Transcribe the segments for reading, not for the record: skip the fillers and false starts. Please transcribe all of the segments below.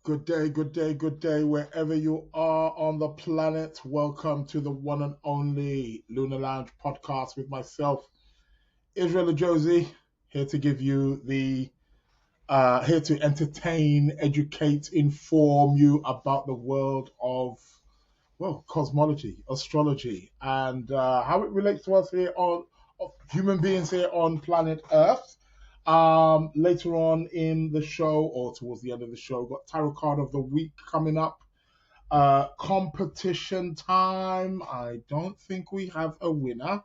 Good day, good day, good day, wherever you are on the planet. Welcome to the one and only Lunar Lounge Podcast with myself, Israel Josie, here to give you here to entertain, educate, inform you about the world of, well, cosmology, astrology, and how it relates to us here on human beings here on planet Earth. Later on in the show, or towards the end of the show, got tarot card of the week coming up. Competition time. I don't think we have a winner.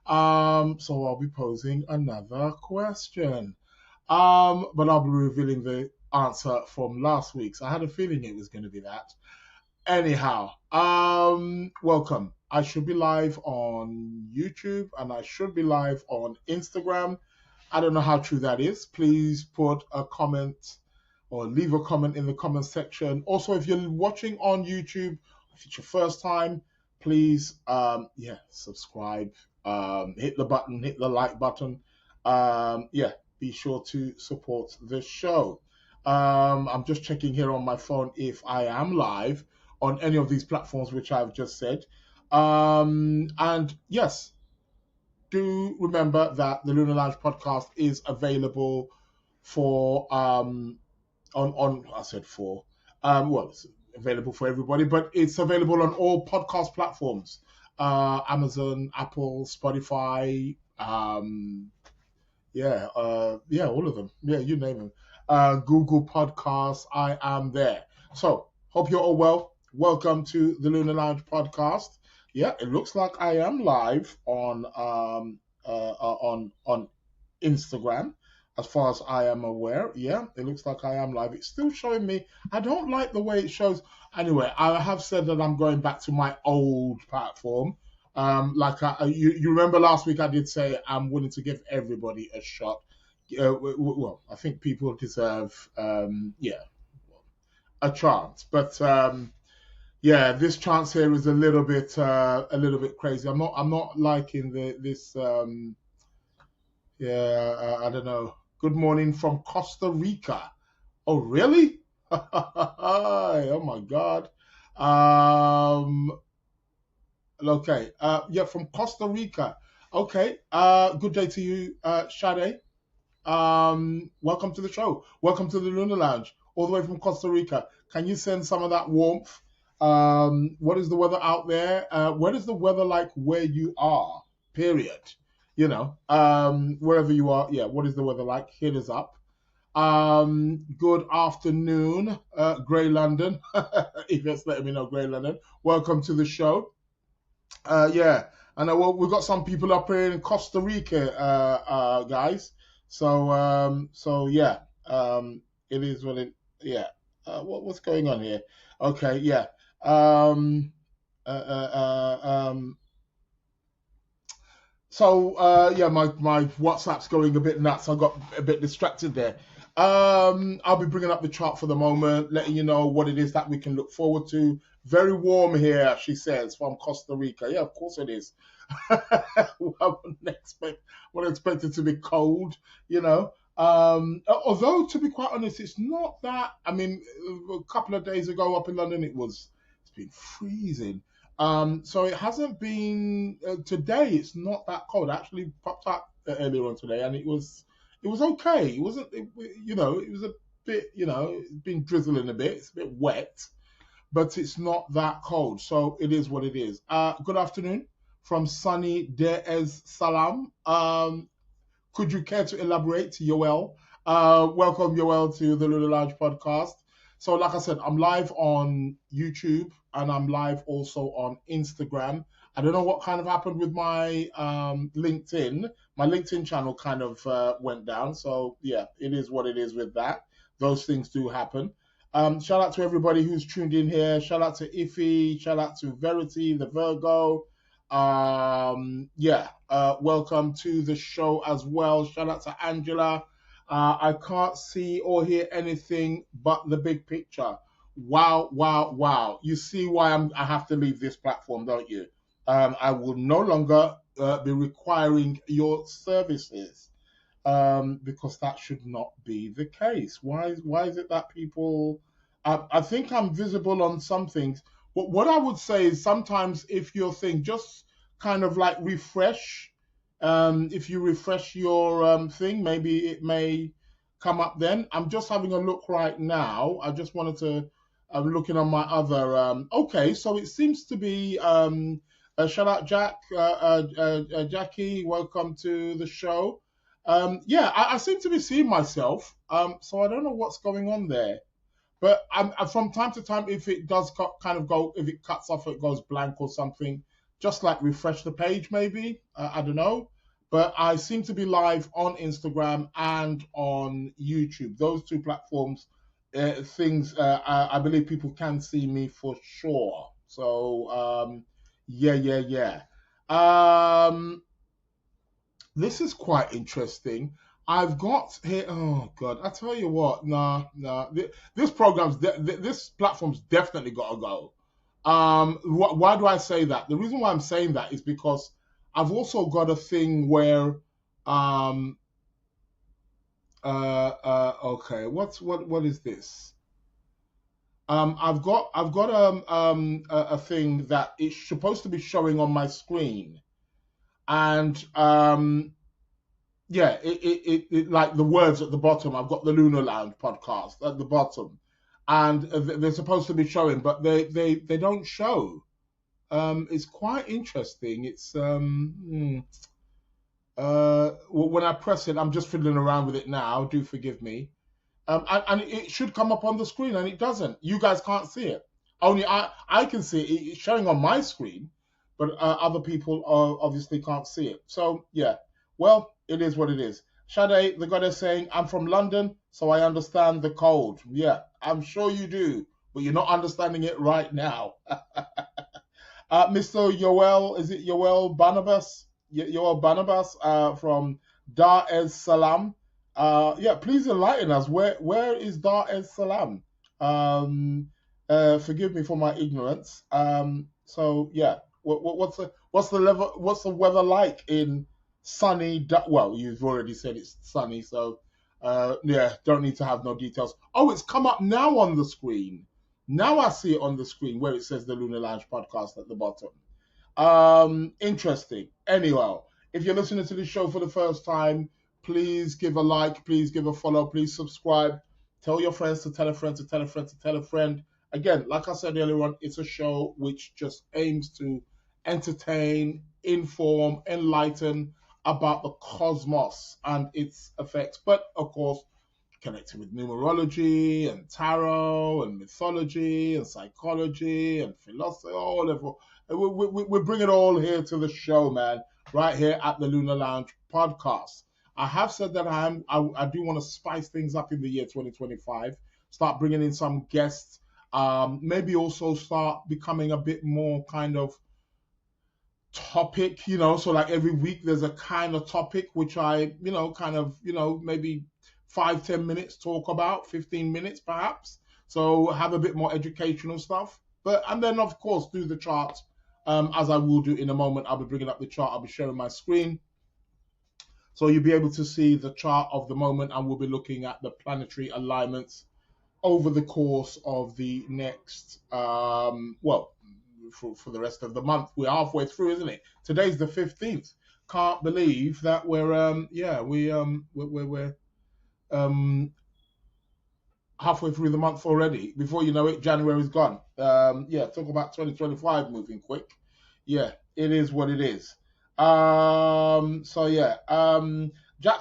So I'll be posing another question. But I'll be revealing the answer from last week's. I had a feeling it was going to be that. Anyhow, welcome. I should be live on YouTube and I should be live on Instagram. I don't know how true that is. Please put a comment or leave a comment in the comment section. Also, if you're watching on YouTube, if it's your first time, please, subscribe, hit the button, hit the like button. Be sure to support the show. I'm just checking here on my phone if I am live on any of these platforms which I've just said. And yes, do remember that the Lunar Lounge podcast is available for it's available for everybody, but it's available on all podcast platforms, Amazon, Apple, Spotify, all of them, you name them, Google Podcasts. I am there. So hope you're all well. Welcome to the Lunar Lounge podcast. Yeah, it looks like I am live on Instagram, as far as I am aware. Yeah, it looks like I am live. It's still showing me. I don't like the way it shows. Anyway, I have said that I'm going back to my old platform. You remember last week I did say I'm willing to give everybody a shot. Well, I think people deserve, a chance, but. This chance here is a little bit crazy. I'm not liking this. I don't know. Good morning from Costa Rica. Oh, really? Oh my God. Okay. From Costa Rica. Okay. Good day to you, Sade. Welcome to the show. Welcome to the Lunar Lounge, all the way from Costa Rica. Can you send some of that warmth? What is the weather out there? What is the weather like where you are? Period. Wherever you are, what is the weather like? Hit us up. Good afternoon, Grey London. If you're letting me know, Grey London. Welcome to the show. We've got some people up here in Costa Rica, guys. It is what it. Yeah. What's going on here? Okay. Yeah. Um, uh, uh, uh, um, my WhatsApp's going a bit nuts. I got a bit distracted there. I'll be bringing up the chart for the moment, letting you know what it is that we can look forward to. Very warm here, she says, from Costa Rica. Yeah, of course it is. I wouldn't expect it to be cold, you know. Although, to be quite honest, it's not that. I mean, a couple of days ago up in London, it's been freezing. So it hasn't been today. It's not that cold. I actually popped up earlier on today, and it was okay. It wasn't, it was a bit, it's been drizzling a bit. It's a bit wet, but it's not that cold. So it is what it is. Good afternoon from sunny Dar es Salaam. Could you care to elaborate, Yoel? Welcome, Yoel, to the Lunar Lounge podcast. So, like I said, I'm live on YouTube and I'm live also on Instagram. I don't know what kind of happened with my LinkedIn. My LinkedIn channel kind of went down. So, yeah, it is what it is with that. Those things do happen. Shout out to everybody who's tuned in here. Shout out to Iffy. Shout out to Verity, the Virgo. Welcome to the show as well. Shout out to Angela. I can't see or hear anything but the big picture. Wow. You see why I have to leave this platform, don't you? I will no longer be requiring your services because that should not be the case. Why is it that people I think I'm visible on some things. But what I would say is sometimes if your thing just kind of like refresh, if you refresh your thing, maybe it may come up then. I'm just having a look right now. I just wanted to, I'm looking on my other, okay, so it seems to be, shout out Jackie, welcome to the show. Yeah, I seem to be seeing myself, so I don't know what's going on there. But from time to time, if it does kind of go, if it cuts off, it goes blank or something, just like refresh the page maybe. I don't know. But I seem to be live on Instagram and on YouTube. Those two platforms, things, I believe people can see me for sure. So, yeah. Um, this is quite interesting. I've got here. Oh God, I tell you what. Nah. This this platform's definitely got to go. Why do I say that? The reason why I'm saying that is because I've also got a thing where, um, okay, what is this? I've got a thing that it's supposed to be showing on my screen, and yeah, it like the words at the bottom. I've got the Lunar Lounge podcast at the bottom, and they're supposed to be showing, but they don't show. It's quite interesting. It's when I press it, I'm just fiddling around with it now. Do forgive me. And it should come up on the screen, and it doesn't. You guys can't see it. Only I can see it. It's showing on my screen, but other people obviously can't see it. So yeah, well, it is what it is. Sade, the goddess, saying, "I'm from London, so I understand the cold." Yeah, I'm sure you do, but you're not understanding it right now. Mr. Yoel, is it Yoel Barnabas? Yoel Barnabas from Dar es Salaam. Yeah, please enlighten us. Where is Dar es Salaam? Forgive me for my ignorance. So yeah, what's the level? What's the weather like in sunny? Well, you've already said it's sunny, so yeah, don't need to have no details. Oh, it's come up now on the screen. Now I see it on the screen where it says the Lunar Lounge podcast at the bottom. Interesting. Anyway, if you're listening to this show for the first time, please give a like, please give a follow, please subscribe. Tell your friends to tell a friend to tell a friend to tell a friend. Again, like I said earlier on, it's a show which just aims to entertain, inform, enlighten about the cosmos and its effects. But of course, connected with numerology and tarot and mythology and psychology and philosophy, all of it. We bring it all here to the show, man, right here at the Lunar Lounge podcast. I have said that I do want to spice things up in the year 2025, start bringing in some guests, maybe also start becoming a bit more kind of topic, so like every week there's a kind of topic which I, maybe 5-10 minutes talk about, 15 minutes perhaps, so have a bit more educational stuff, and then of course do the chart, as I will do in a moment. I'll be bringing up the chart, I'll be sharing my screen, so you'll be able to see the chart of the moment, and we'll be looking at the planetary alignments over the course of the next, for the rest of the month. We're halfway through, isn't it? Today's the 15th. Can't believe that we're halfway through the month already. Before you know it, January's gone. Talk about 2025 moving quick. Yeah, it is what it is. Jack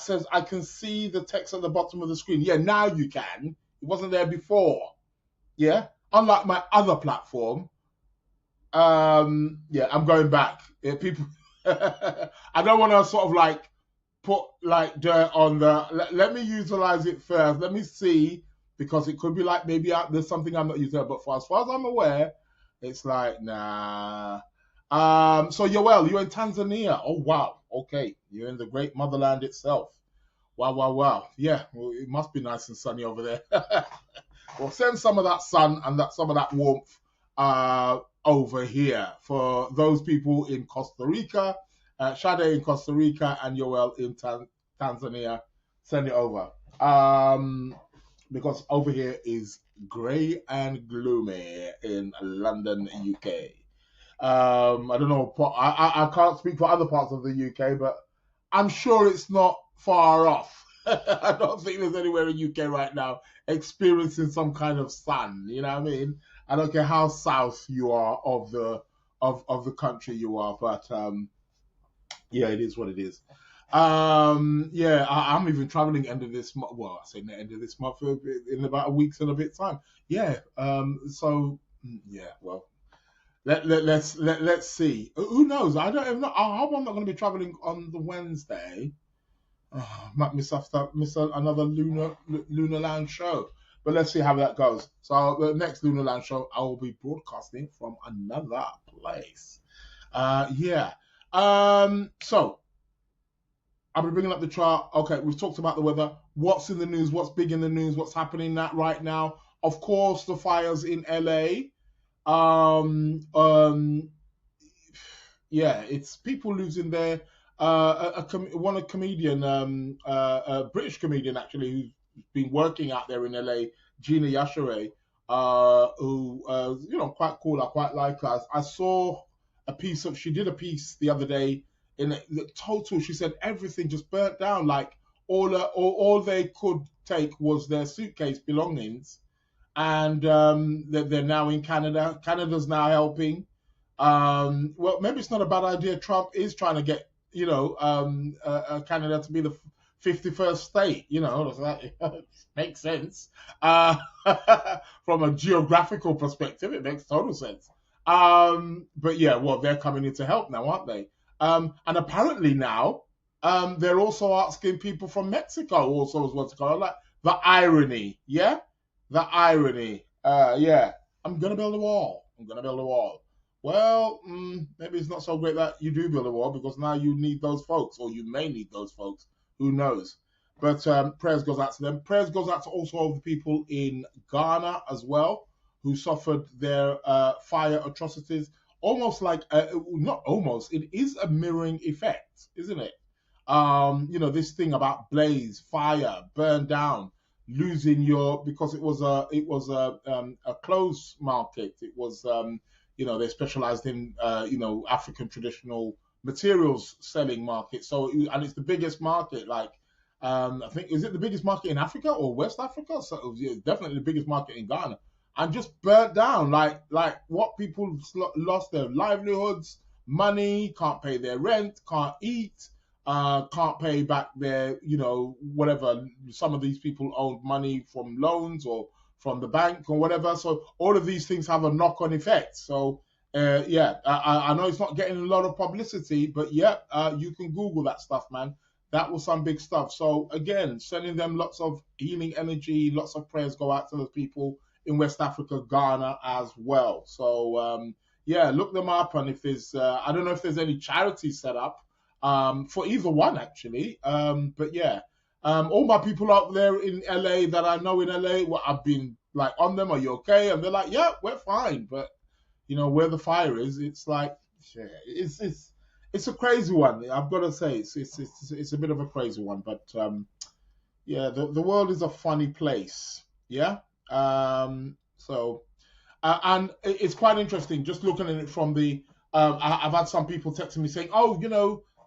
says, I can see the text at the bottom of the screen. Yeah, now you can. It wasn't there before. Yeah, unlike my other platform. I'm going back. Yeah, people, I don't want to sort of like put like dirt on the. Let me utilize it first. Let me see, because it could be like maybe there's something I'm not using. But as far as I'm aware, it's like nah. So Yoel, you're in Tanzania. Oh wow. Okay, you're in the great motherland itself. Wow. Yeah, well, it must be nice and sunny over there. Well, send some of that sun and some of that warmth over here for those people in Costa Rica, Sade in Costa Rica, and Yoel in Tanzania. Send it over. because over here is grey and gloomy in London, UK. I don't know. I can't speak for other parts of the UK, but I'm sure it's not far off. I don't think there's anywhere in UK right now experiencing some kind of sun. You know what I mean? I don't care how south you are of the country you are, but yeah, it is what it is. Yeah, I'm even traveling end of this month. Well, I say the end of this month in about a week's and a bit time. Yeah. So yeah. Well, let's see. Who knows? I don't even know. I hope I'm not going to be traveling on the Wednesday. Might miss another Lunar Lounge show. But let's see how that goes. So the next Lunar Lounge show, I will be broadcasting from another place. Yeah. So I'll be bringing up the chart. Okay, we've talked about the weather. What's in the news? What's big in the news? What's happening right now? Of course, the fires in LA. Yeah, it's people losing their a comedian, a British comedian actually, who's been working out there in LA, Gina Yashere, who quite cool. I quite like her. I saw she did a piece the other day. In the total, she said everything just burnt down. Like all they could take was their suitcase belongings, and they're now in Canada. Canada's now helping. Well, maybe it's not a bad idea. Trump is trying to get Canada to be the 51st state. That makes sense. From a geographical perspective, it makes total sense. But yeah, well, they're coming in to help now, aren't they? And apparently now, they're also asking people from Mexico also as well to go. Like the irony, yeah, the irony. Yeah, I'm gonna build a wall. Well, maybe it's not so great that you do build a wall, because now you need those folks, or you may need those folks. Who knows? But prayers goes out to them. Prayers goes out to also all the people in Ghana as well, who suffered their fire atrocities. Almost like, not almost, it is a mirroring effect, isn't it? This thing about blaze, fire, burn down, losing because it was a clothes market. It was they specialized in African traditional materials selling market. So and it's the biggest market. Like I think, is it the biggest market in Africa or West Africa? So it was definitely the biggest market in Ghana, and just burnt down. Like what people lost their livelihoods, money, can't pay their rent, can't eat. Can't pay back their, whatever. Some of these people owed money from loans or from the bank or whatever. So all of these things have a knock-on effect. So yeah, I know it's not getting a lot of publicity, but yeah, you can Google that stuff, man. That was some big stuff. So again, sending them lots of healing energy, lots of prayers go out to those people in West Africa, Ghana as well. So yeah, look them up, and if there's, I don't know if there's any charity set up for either one actually. But yeah, all my people out there in LA that I know in LA, well, I've been like on them, are you okay? And they're like, yeah, we're fine. But where the fire is, it's like, yeah, it's a crazy one. I've got to say, it's a bit of a crazy one. But yeah, the world is a funny place. Yeah. So and it's quite interesting just looking at it from the. I've had some people texting me saying, oh,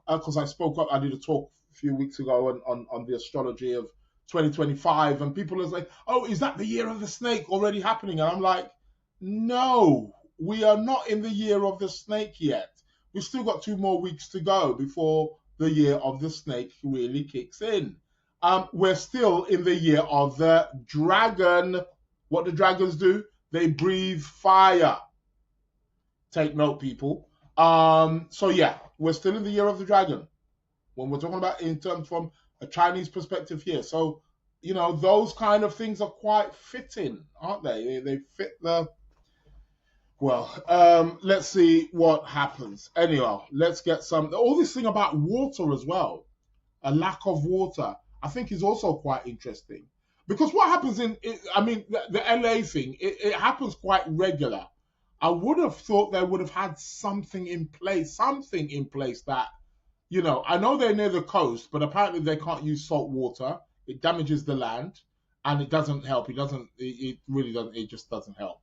because I spoke up, I did a talk a few weeks ago on the astrology of 2025, and people are like, oh, is that the year of the snake already happening? And I'm like, no, we are not in the year of the snake yet. We've still got 2 more weeks to go before the year of the snake really kicks in. We're still in the year of the dragon. What do dragons do? They breathe fire. Take note, people. So yeah, we're still in the year of the dragon when we're talking about in terms from a Chinese perspective here. So those kind of things are quite fitting, aren't they? They fit the. Well, let's see what happens. Anyhow, let's get all this thing about water as well. A lack of water, I think, is also quite interesting, because what happens the LA thing, it happens quite regular. I would have thought they would have had something in place that, I know they're near the coast, but apparently they can't use salt water. It damages the land. and it doesn't help. It really doesn't. It just doesn't help.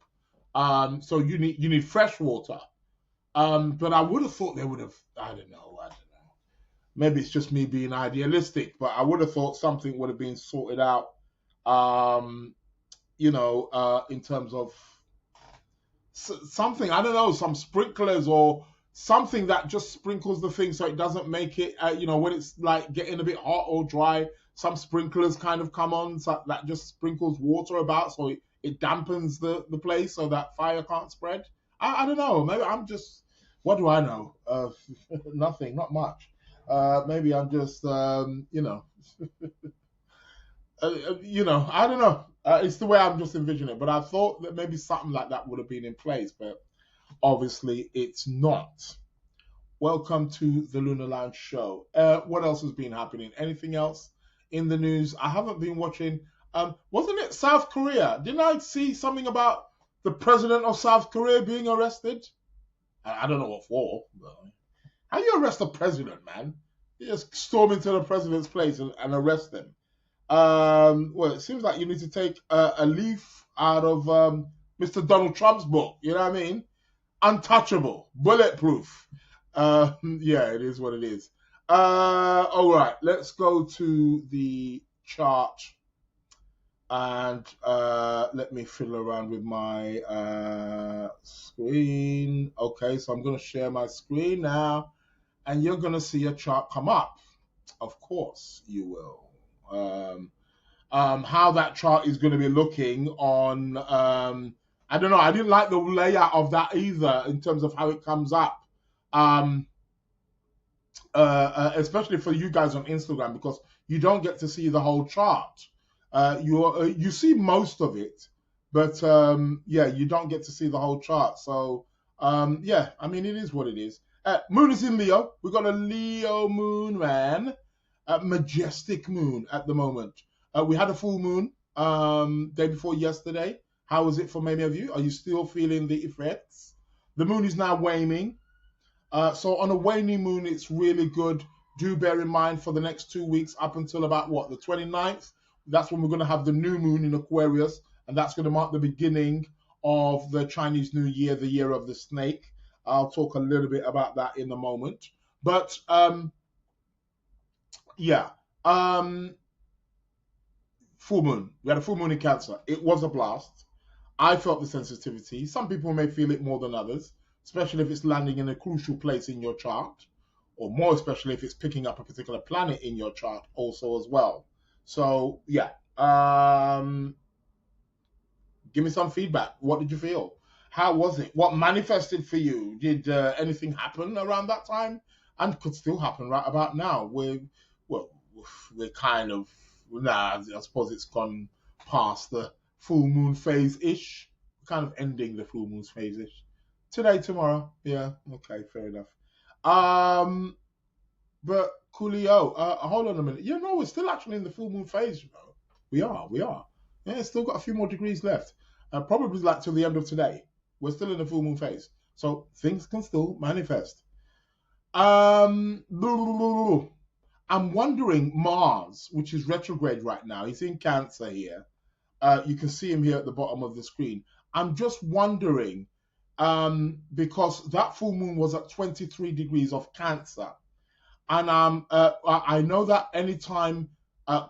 So you need fresh water. But I would have thought they would have. I don't know. Maybe it's just me being idealistic, but I would have thought something would have been sorted out. In terms of something, I don't know, some sprinklers or something that just sprinkles the thing so it doesn't make it, when it's like getting a bit hot or dry, some sprinklers kind of come on so that just sprinkles water about so it dampens the place so that fire can't spread. I don't know. Maybe I'm just, what do I know? Nothing, not much. Maybe I'm just, I don't know. It's the way I'm just envisioning it. But I thought that maybe something like that would have been in place, but obviously it's not. Welcome to the Lunar Lounge show. What else has been happening? Anything else in the news? I haven't been watching. Wasn't it South Korea? Didn't I see something about the president of South Korea being arrested? I don't know what for. But how do you arrest a president, man? You just storm into the president's place and arrest him. Well, it seems like you need to take a leaf out of Mr. Donald Trump's book. You know what I mean? Untouchable, bulletproof. Yeah, it is what it is. All right, let's go to the chart and let me fiddle around with my screen. Okay, so I'm going to share my screen now, and you're going to see a chart come up. Of course, you will. How that chart is going to be looking on, I don't know. I didn't like the layout of that either in terms of how it comes up, especially for you guys on Instagram, because you don't get to see the whole chart. You see most of it, but you don't get to see the whole chart. So I mean, it is what it is. Moon is in Leo. We've got a Leo moon, man. Majestic moon at the moment. We had a full moon day before yesterday. How was it for many of you? Are you still feeling the effects? The moon is now waning. So on a waning moon, it's really good. Do bear in mind for the next 2 weeks up until about the 29th. That's when we're going to have the new moon in Aquarius. And that's going to mark the beginning of the Chinese New Year, the year of the snake. I'll talk a little bit about that in a moment. But full moon. We had a full moon in Cancer. It was a blast. I felt the sensitivity. Some people may feel it more than others, especially if it's landing in a crucial place in your chart, or more especially if it's picking up a particular planet in your chart also as well. So, yeah. Give me some feedback. What did you feel? How was it? What manifested for you? Did anything happen around that time? And could still happen right about now. We're kind of, I suppose it's gone past the full moon phase-ish. Kind of ending the full moon phase-ish. Today, tomorrow. Yeah, okay, fair enough. But coolio, hold on a minute. We're still actually in the full moon phase, We are. Yeah, still got a few more degrees left. Probably like till the end of today. We're still in the full moon phase. So things can still manifest. I'm wondering, Mars, which is retrograde right now, he's in Cancer here. You can see him here at the bottom of the screen. I'm just wondering, because that full moon was at 23 degrees of Cancer. And I know that anytime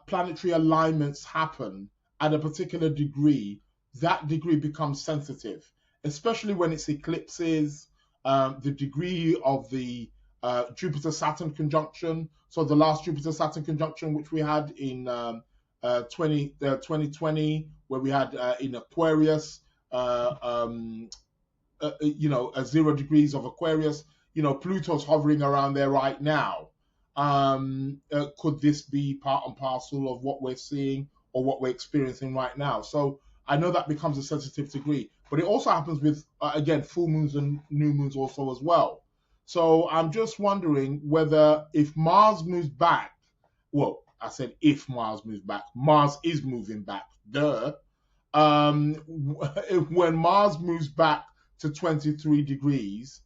planetary alignments happen at a particular degree, that degree becomes sensitive, especially when it's eclipses, the degree of the Jupiter-Saturn conjunction. So the last Jupiter-Saturn conjunction, which we had in 2020, where we had in Aquarius, 0 degrees of Aquarius, Pluto's hovering around there right now. Could this be part and parcel of what we're seeing or what we're experiencing right now? So I know that becomes a sensitive degree, but it also happens with, again, full moons and new moons also as well. So I'm just wondering whether if Mars moves back, well, I said if Mars moves back, Mars is moving back, duh. When Mars moves back to 23 degrees,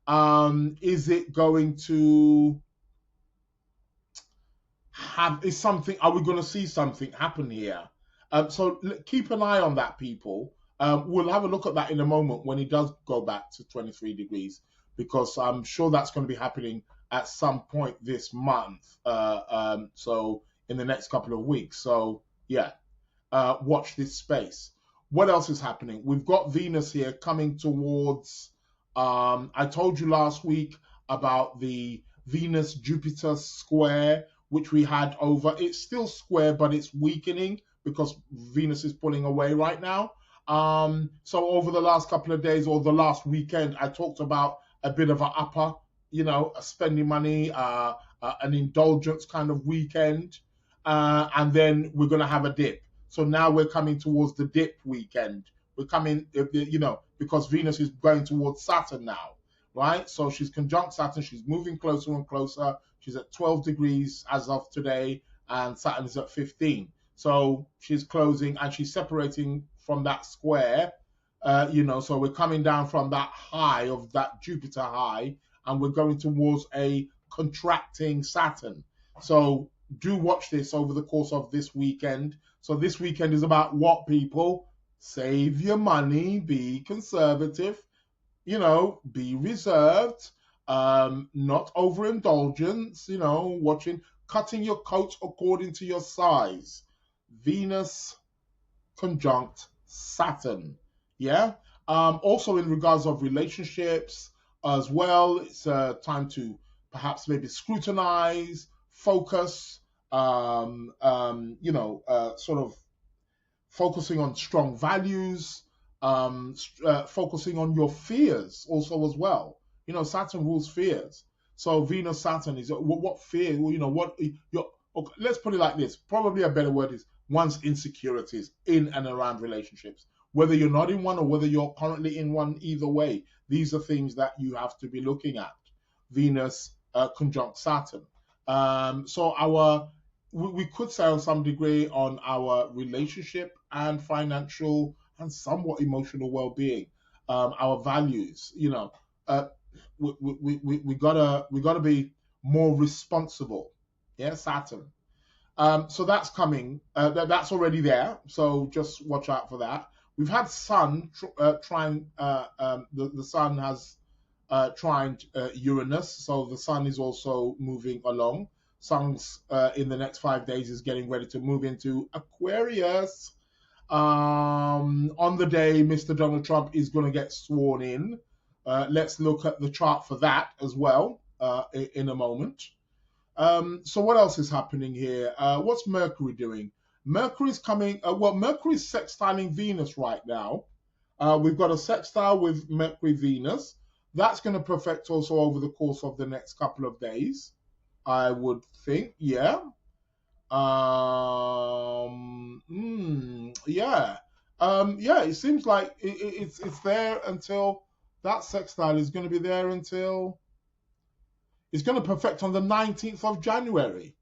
is it going to are we going to see something happen here? So keep an eye on that, people. We'll have a look at that in a moment when it does go back to 23 degrees, because I'm sure that's going to be happening at some point this month. So in the next couple of weeks. So yeah, watch this space. What else is happening? We've got Venus here coming towards. I told you last week about the Venus-Jupiter square, which we had over. It's still square, but it's weakening because Venus is pulling away right now. So over the last couple of days or the last weekend, I talked about a bit of an upper, spending money, an indulgence kind of weekend, and then we're going to have a dip. So now we're coming towards the dip weekend. We're coming, because Venus is going towards Saturn now, right? So she's conjunct Saturn. She's moving closer and closer. She's at 12 degrees as of today, and Saturn is at 15. So she's closing and she's separating from that square, so we're coming down from that high of that Jupiter high, and we're going towards a contracting Saturn. So do watch this over the course of this weekend. So this weekend is about what, people? Save your money, be conservative, be reserved, not overindulgence, cutting your coat according to your size. Venus conjunct Saturn. Yeah. Also in regards of relationships as well, it's time to perhaps maybe scrutinize, focus, sort of focusing on strong values, focusing on your fears also as well. Saturn rules fears. So Venus Saturn is what fear, let's put it like this. Probably a better word is one's insecurities in and around relationships. Whether you're not in one or whether you're currently in one, either way, these are things that you have to be looking at. Venus conjunct Saturn. So we could say on some degree on our relationship and financial and somewhat emotional well-being, our values. We gotta be more responsible. Yeah, Saturn. So that's coming. That's already there. So just watch out for that. We've had Sun trine. The Sun has trined Uranus, so the Sun is also moving along. Sun's in the next 5 days is getting ready to move into Aquarius. On the day Mr. Donald Trump is going to get sworn in. Let's look at the chart for that as well in a moment. So what else is happening here? What's Mercury doing? Mercury's coming, Mercury's sextiling Venus right now. We've got a sextile with Mercury-Venus. That's going to perfect also over the course of the next couple of days, I would think. Yeah. It seems like it's there until that sextile is going to be there until it's going to perfect on the 19th of January.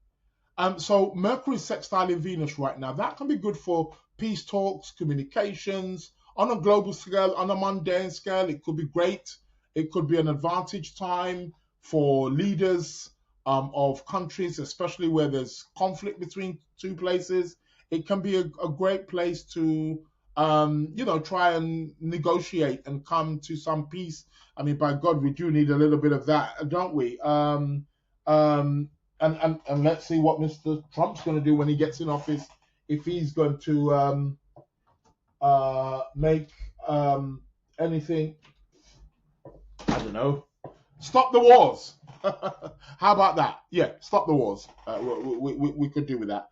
So Mercury's sextiling Venus right now. That can be good for peace talks, communications, on a global scale, on a mundane scale. It could be great. It could be an advantage time for leaders of countries, especially where there's conflict between two places. It can be a great place to, try and negotiate and come to some peace. I mean, by God, we do need a little bit of that, don't we? And let's see what Mr. Trump's going to do when he gets in office, if he's going to make anything, I don't know, stop the wars. How about that? Yeah, stop the wars. We could do with that.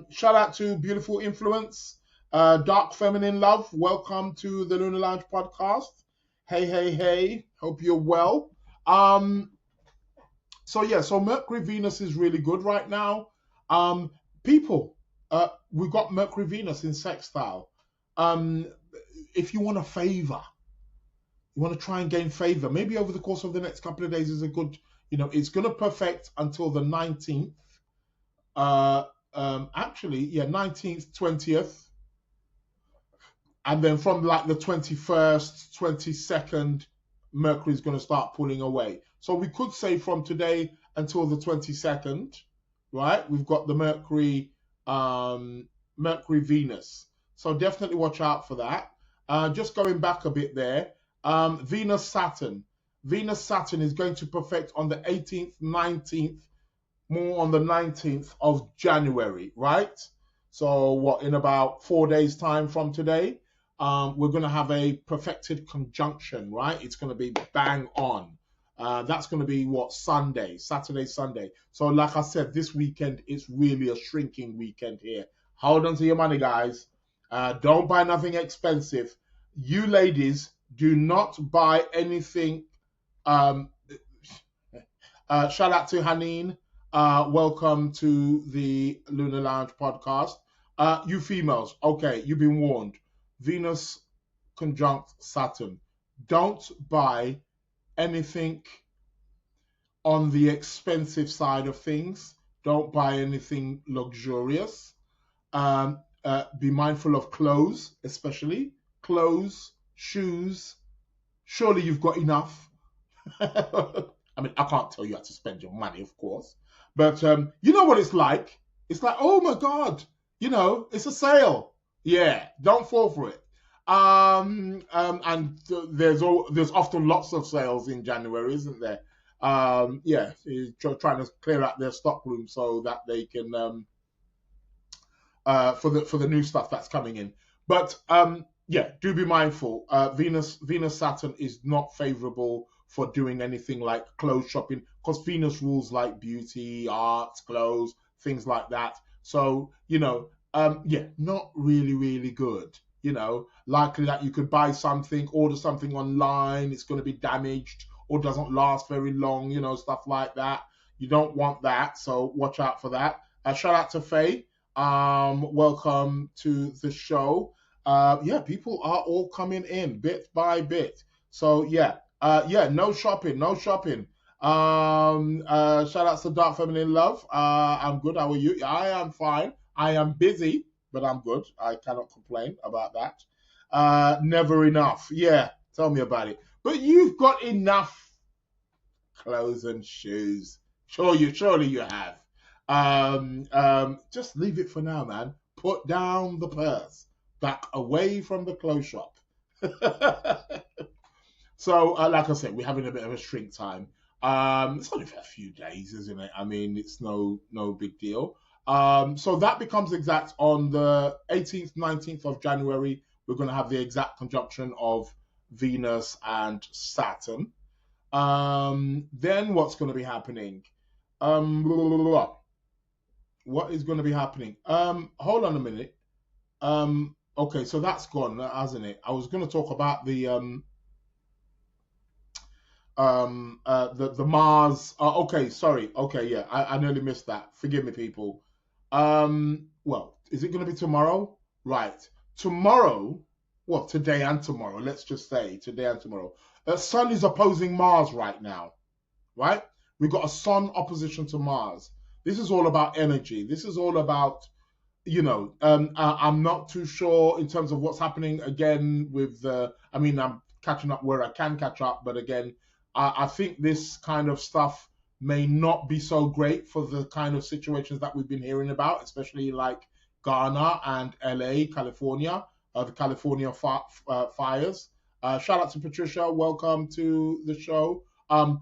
Shout out to Beautiful Influence, Dark Feminine Love. Welcome to the Lunar Lounge Podcast. Hey. Hope you're well. So Mercury Venus is really good right now. People, we got Mercury Venus in sextile. If you want a favor, you want to try and gain favor, maybe over the course of the next couple of days is a good, it's going to perfect until the 19th. 19th, 20th. And then from like the 21st, 22nd, Mercury is going to start pulling away. So we could say from today until the 22nd, right? We've got the Mercury Mercury, Venus. So definitely watch out for that. Just going back a bit there, Venus, Saturn. Venus, Saturn is going to perfect on the 18th, 19th, more on the 19th of January, right? So what, in about 4 days time from today, we're going to have a perfected conjunction, right? It's going to be bang on. That's going to be what, Sunday, Saturday, Sunday. So like I said, this weekend is really a shrinking weekend here. Hold on to your money, guys. Don't buy nothing expensive. You ladies, do not buy anything. Shout out to Haneen. Welcome to the Lunar Lounge Podcast. You females, okay, you've been warned. Venus conjunct Saturn. Don't buy anything on the expensive side of things. Don't buy anything luxurious. Be mindful of clothes, especially. Clothes, shoes. Surely you've got enough. I mean, I can't tell you how to spend your money, of course. But you know what it's like. It's like, oh my God, it's a sale. Yeah, don't fall for it. And there's often lots of sales in January, isn't there? Yeah, trying to clear out their stock room so that they can for the new stuff that's coming in. But yeah, do be mindful. Venus Saturn is not favorable for doing anything like clothes shopping, because Venus rules like beauty, art, clothes, things like that. So, yeah, not really good. Likely that you could buy something, order something online, it's going to be damaged or doesn't last very long, stuff like that. You don't want that, so watch out for that. Shout out to Faye. Welcome to the show. Yeah, people are all coming in bit by bit. So yeah, no shopping. Shout out to Dark Feminine Love. I'm good. How are you? I am fine. I am busy, but I'm good. I cannot complain about that. Never enough. Yeah, tell me about it. But you've got enough clothes and shoes. Surely you have. Just leave it for now, man. Put down the purse. Back away from the clothes shop. So, like I said, we're having a bit of a shrink time. It's only for a few days, isn't it? I mean, it's no big deal. So that becomes exact on the 18th, 19th of January. We're going to have the exact conjunction of Venus and Saturn. Then what's going to be happening? What is going to be happening? Hold on a minute. Okay, so that's gone, hasn't it? I was going to talk about the Mars. Okay, sorry. Okay, yeah, I nearly missed that. Forgive me, people. Well, is it going to be tomorrow? Right. Tomorrow, well, today and tomorrow, let's just say today and tomorrow. The Sun is opposing Mars right now, right? We've got a Sun opposition to Mars. This is all about energy. This is all about, I'm not too sure in terms of what's happening again with I'm catching up where I can catch up, but again, I think this kind of stuff may not be so great for the kind of situations that we've been hearing about, especially like Ghana and LA, California, the California fires. Shout out to Patricia. Welcome to the show. Mars,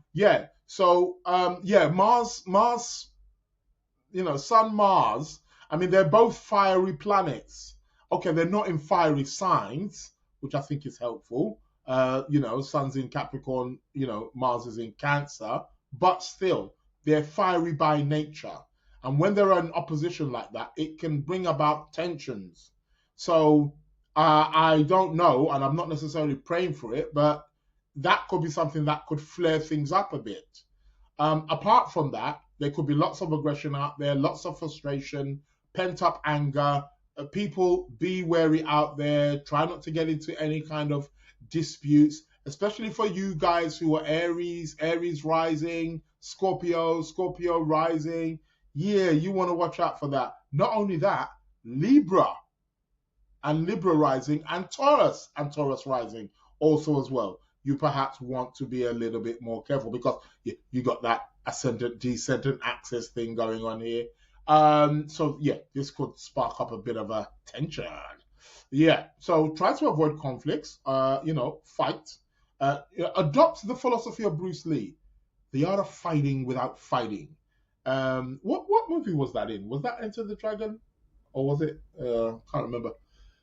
Sun, Mars, I mean, they're both fiery planets. Okay, they're not in fiery signs, which I think is helpful. Sun's in Capricorn, Mars is in Cancer, but still, they're fiery by nature. And when they're in opposition like that, it can bring about tensions. So I don't know, and I'm not necessarily praying for it, but that could be something that could flare things up a bit. Apart from that, there could be lots of aggression out there, lots of frustration, pent-up anger. People, be wary out there. Try not to get into any kind of disputes, especially for you guys who are Aries rising, Scorpio rising. Yeah, you want to watch out for that. Not only that, Libra rising, and Taurus rising also as well. You perhaps want to be a little bit more careful because you got that ascendant descendant axis thing going on here. So yeah, this could spark up a bit of a tension. Yeah, so try to avoid conflicts. Fight. Adopt the philosophy of Bruce Lee, the art of fighting without fighting. What movie was that in? Was that Enter the Dragon, or was it? Can't remember.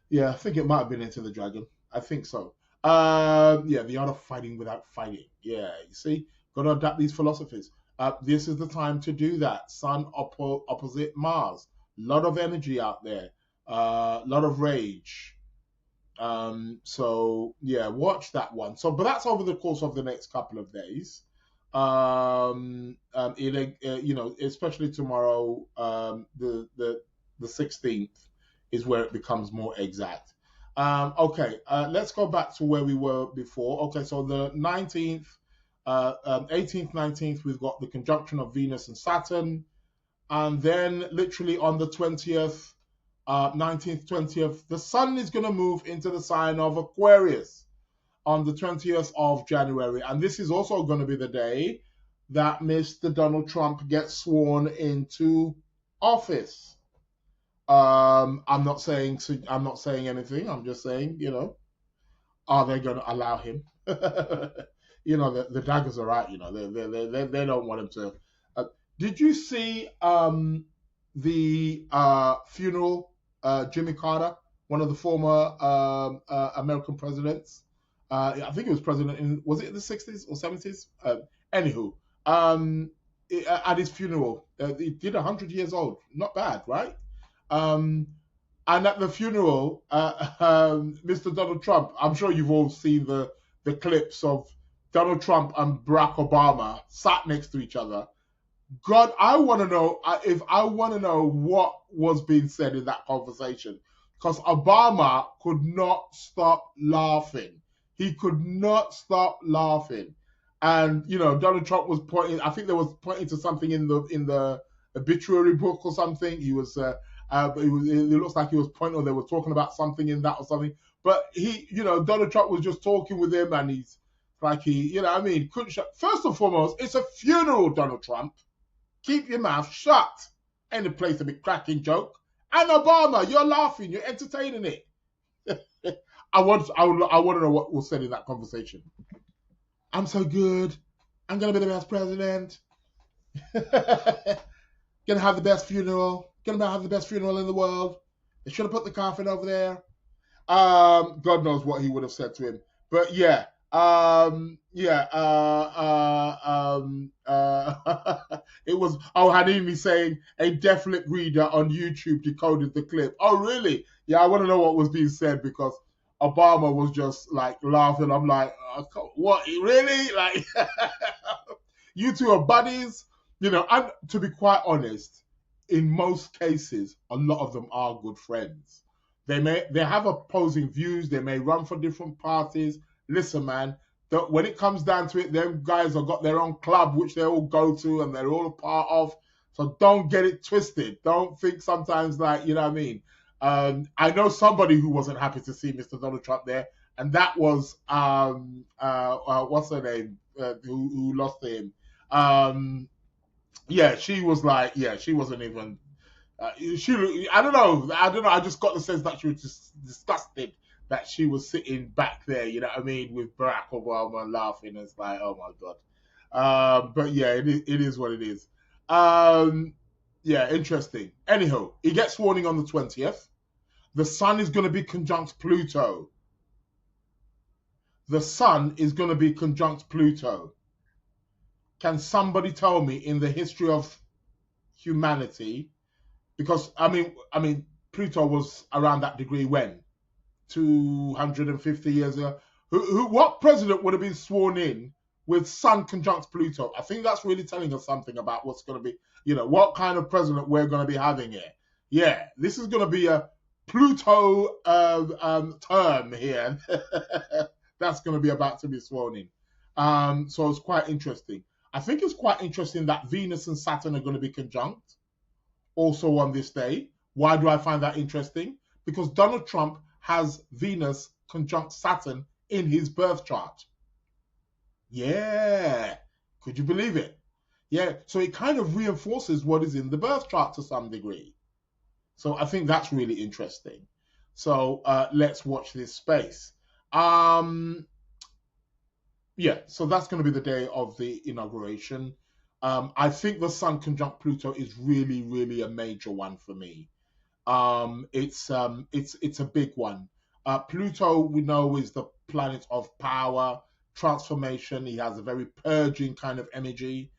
Yeah, I think it might have been Enter the Dragon. I think so. Yeah, the art of fighting without fighting. Yeah, you see, got to adapt these philosophies. This is the time to do that. Sun opposite Mars. Lot of energy out there. Lot of rage. So yeah, watch that one. So, but that's over the course of the next couple of days. Especially tomorrow, the 16th is where it becomes more exact. Okay, let's go back to where we were before. Okay, so the 19th, 18th, 19th, we've got the conjunction of Venus and Saturn, and then literally on the 20th, 19th, 20th, the Sun is going to move into the sign of Aquarius on the 20th of January. And this is also going to be the day that Mr. Donald Trump gets sworn into office. I'm not saying anything. I'm just saying, are they going to allow him? The daggers are right. They don't want him to. Did you see the funeral? Jimmy Carter, one of the former American presidents. I think he was president was it in the 60s or 70s? Anywho, at his funeral, he did 100 years old. Not bad, right? And at the funeral, Mr. Donald Trump, I'm sure you've all seen the clips of Donald Trump and Barack Obama sat next to each other. God, I want to know what was being said in that conversation, because Obama could not stop laughing. He could not stop laughing, and Donald Trump was pointing. I think they was pointing to something in the obituary book or something. He was, it looks like he was pointing, or they were talking about something in that or something. But Donald Trump was just talking with him, and he's like couldn't shut. First and foremost, it's a funeral, Donald Trump. Keep your mouth shut. Ain't a place to be cracking joke. And Obama, you're laughing, you're entertaining it. I want to know what was said in that conversation. I'm so good. I'm gonna be the best president. Gonna have the best funeral. Gonna have the best funeral in the world. They should have put the coffin over there. God knows what he would have said to him. But yeah. It was Hanimi saying a definite reader on YouTube decoded the clip. Oh really? Yeah, I want to know what was being said, because Obama was just like laughing. I'm like, what, really? Like, you two are buddies, and to be quite honest, in most cases, a lot of them are good friends. They have opposing views, they may run for different parties. Listen, man, when it comes down to it, them guys have got their own club, which they all go to and they're all a part of. So don't get it twisted. Don't think sometimes like, you know what I mean? I know somebody who wasn't happy to see Mr. Donald Trump there, and that was, what's her name, who lost to him. She was like, she wasn't even, I don't know. I just got the sense that she was just disgusted that she was sitting back there, you know what I mean, with Barack Obama laughing. It's like, oh my God. But yeah, it is what it is. Interesting. Anyhow, he gets sworn on the 20th. The Sun is going to be conjunct Pluto. The Sun is going to be conjunct Pluto. Can somebody tell me in the history of humanity, because I mean Pluto was around that degree when? 250 years ago. What president would have been sworn in with Sun conjunct Pluto? I think that's really telling us something about what's going to be, what kind of president we're going to be having here. Yeah, this is going to be a Pluto term here. That's going to be about to be sworn in. So it's quite interesting. I think it's quite interesting that Venus and Saturn are going to be conjunct also on this day. Why do I find that interesting? Because Donald Trump has Venus conjunct Saturn in his birth chart. Yeah. Could you believe it? Yeah, so it kind of reinforces what is in the birth chart to some degree. So I think that's really interesting. So let's watch this space. Yeah, so that's going to be the day of the inauguration. I think the Sun conjunct Pluto is really, really a major one for me. It's a big one. Pluto, we know, is the planet of power, transformation. He has a very purging kind of energy.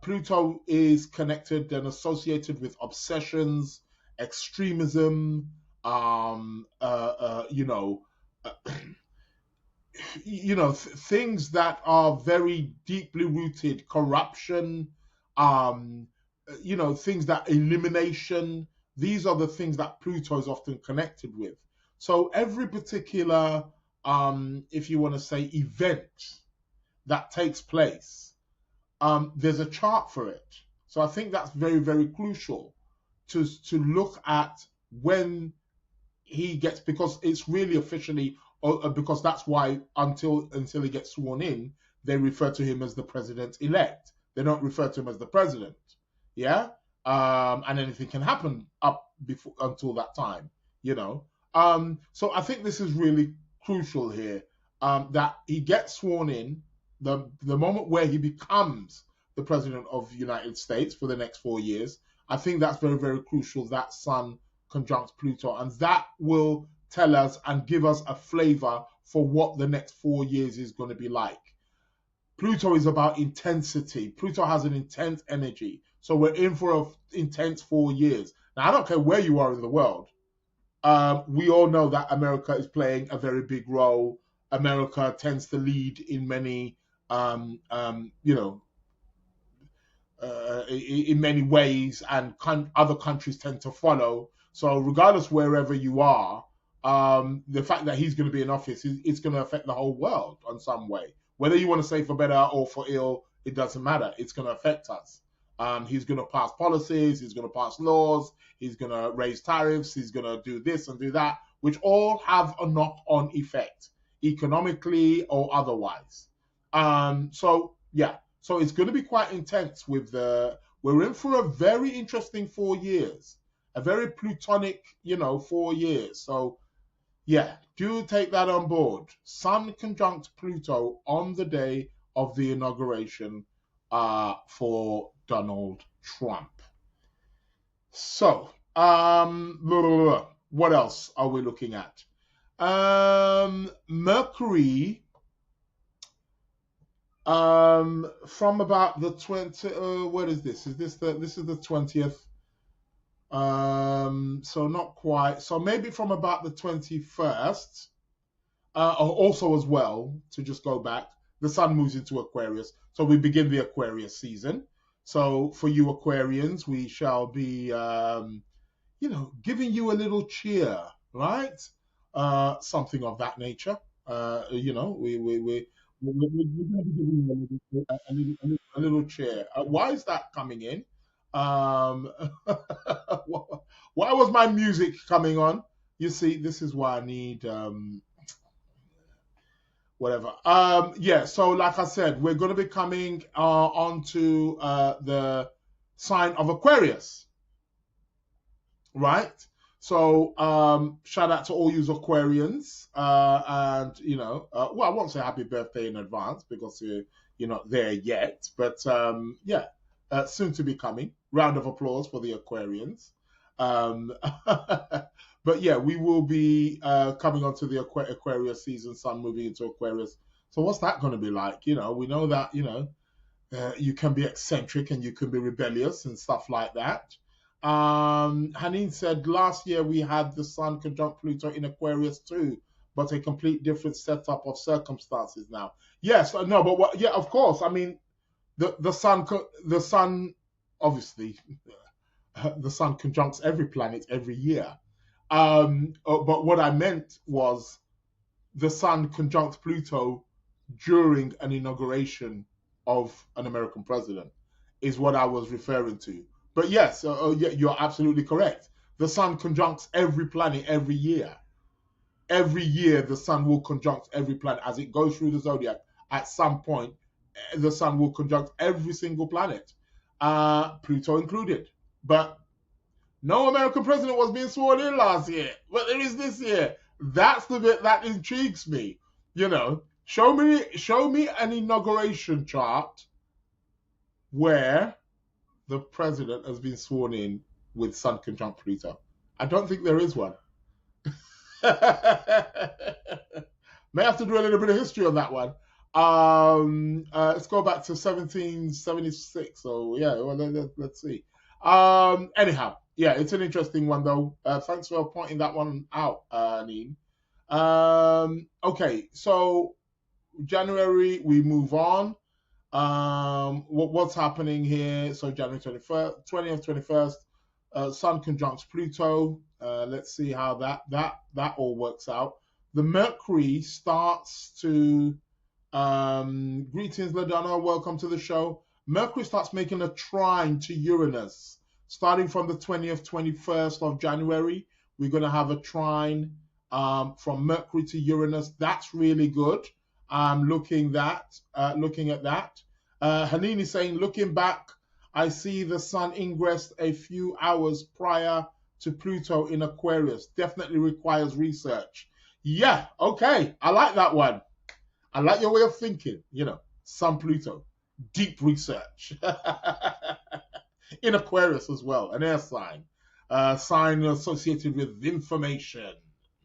Pluto is connected and associated with obsessions, extremism, you know, things that are very deeply rooted, corruption, um things that elimination. These are the things that Pluto is often connected with. So every particular if you want to say event that takes place, there's a chart for it. So I think that's very, very crucial to look at when he gets, because it's really officially, because that's why until he gets sworn in, they refer to him as the president elect. They don't refer to him as the president. Yeah, and anything can happen up before until that time. You know, so I think this is really crucial here, that he gets sworn in. The moment where he becomes the president of the United States for the next 4 years, I think that's very, very crucial. That Sun conjunct Pluto, and that will tell us and give us a flavor for what the next 4 years is going to be like. Pluto is about intensity. Pluto has an intense energy. So we're in for an intense 4 years. Now, I don't care where you are in the world. We all know that America is playing a very big role. America tends to lead in many, in many ways, and other countries tend to follow. So regardless wherever you are, the fact that he's going to be in office, it's going to affect the whole world on some way. Whether you want to say for better or for ill, it doesn't matter. It's going to affect us. He's going to pass policies. He's going to pass laws. He's going to raise tariffs. He's going to do this and do that, which all have a knock-on effect, economically or otherwise. So yeah. So it's going to be quite intense we're in for a very interesting 4 years, a very Plutonic, 4 years. So yeah, do take that on board. Sun conjunct Pluto on the day of the inauguration for Donald Trump. So, what else are we looking at? Mercury, from about the 20, what is this? This is the 20th. So not quite. So maybe from about the 21st, also as well, to just go back, the sun moves into Aquarius. So we begin the Aquarius season. So for you Aquarians, we shall be, giving you a little cheer, right? Something of that nature. We're going to be giving you a little cheer. Why is that coming in? Why was my music coming on? You see, this is why I need whatever. Yeah, so like I said, we're going to be coming onto the sign of Aquarius, right? So shout out to all you Aquarians, and well, I won't say happy birthday in advance because you're not there yet, but yeah, soon to be coming. Round of applause for the Aquarians. But yeah, we will be coming onto the Aquarius season, sun moving into Aquarius. So what's that going to be like? We know that you can be eccentric and you can be rebellious and stuff like that. Hanine said last year we had the sun conjunct Pluto in Aquarius too, but a complete different setup of circumstances now. Yes, no, but what? Yeah, of course. I mean, the sun obviously the sun conjuncts every planet every year. But what I meant was the sun conjunct Pluto during an inauguration of an American president is what I was referring to. But yes, yeah, you're absolutely correct. The sun conjuncts every planet every year. Every year, the sun will conjunct every planet as it goes through the zodiac. At some point, the sun will conjunct every single planet, Pluto included. But no American president was being sworn in last year, but there is this year. That's the bit that intrigues me. You know, show me an inauguration chart where the president has been sworn in with Sun conjunct Pluto. I don't think there is one. May have to do a little bit of history on that one. Let's go back to 1776. So yeah, well, let's see. Anyhow, yeah, it's an interesting one though. Thanks for pointing that one out, Neen. Okay, so January we move on. What's happening here? So January 21st, 20th, 21st, Sun conjuncts Pluto. Let's see how that all works out. The Mercury starts to greetings, LaDonna. Welcome to the show. Mercury starts making a trine to Uranus, starting from the 20th, 21st of January. We're going to have a trine from Mercury to Uranus. That's really good. I'm looking at that. Hanini is saying, looking back, I see the sun ingressed a few hours prior to Pluto in Aquarius. Definitely requires research. Yeah, okay. I like that one. I like your way of thinking. You know, Sun Pluto, deep research. In Aquarius as well, an air sign. Sign associated with information,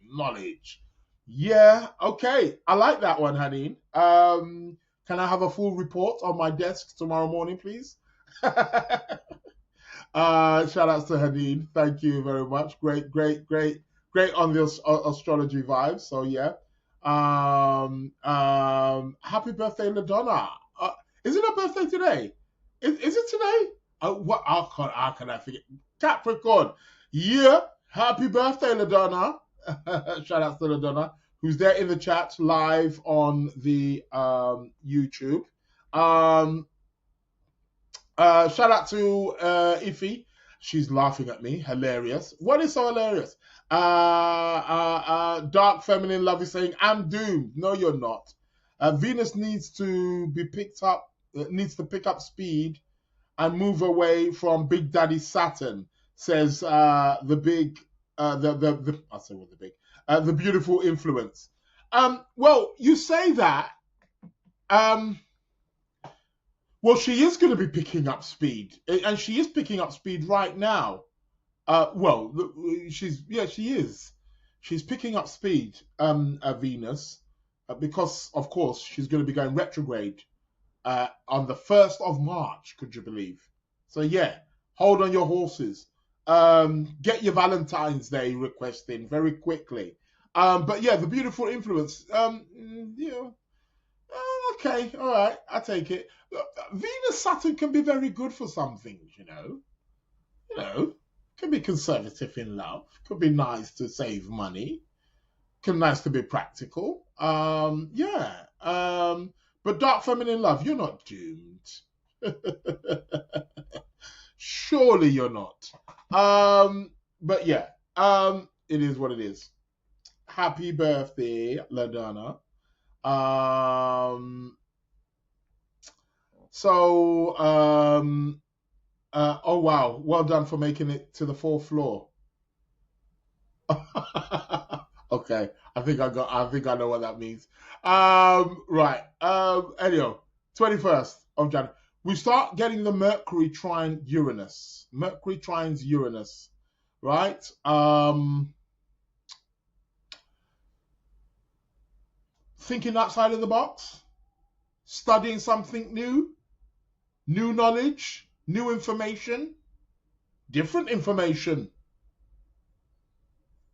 knowledge. Yeah, okay. I like that one, Haneen. Can I have a full report on my desk tomorrow morning, please? Shout outs to Haneen. Thank you very much. Great on the astrology vibes. So yeah. Happy birthday, LaDonna. Is it her birthday today? Is it today? How can I forget? Capricorn. Yeah. Happy birthday, LaDonna. Shout out to LaDonna, who's there in the chat live on the YouTube. Shout out to Ify. She's laughing at me. Hilarious. What is so hilarious? Dark feminine love is saying, I'm doomed. No, you're not. Venus needs to be picked up, needs to pick up speed and move away from Big Daddy Saturn, says the beautiful influence. Well, you say that. Well, she is going to be picking up speed, and she is picking up speed right now. She is. She's picking up speed, Venus, because, of course, she's going to be going retrograde on the 1st of March, could you believe? So, yeah, hold on your horses. Get your Valentine's Day request in very quickly. But, yeah, the beautiful influence, okay, all right, I take it. Venus Saturn can be very good for some things, you know. Can be conservative in love. Could be nice to save money. Can be nice to be practical. But dark feminine love, you're not doomed. Surely you're not. But yeah, it is what it is. Happy birthday, LaDonna. Oh wow, well done for making it to the 4th floor. Okay, I think I know what that means. Right. Anyway, 21st of January. We start getting the Mercury trine Uranus. Mercury trines Uranus. Right? Thinking outside of the box, studying something new knowledge, new information, different information.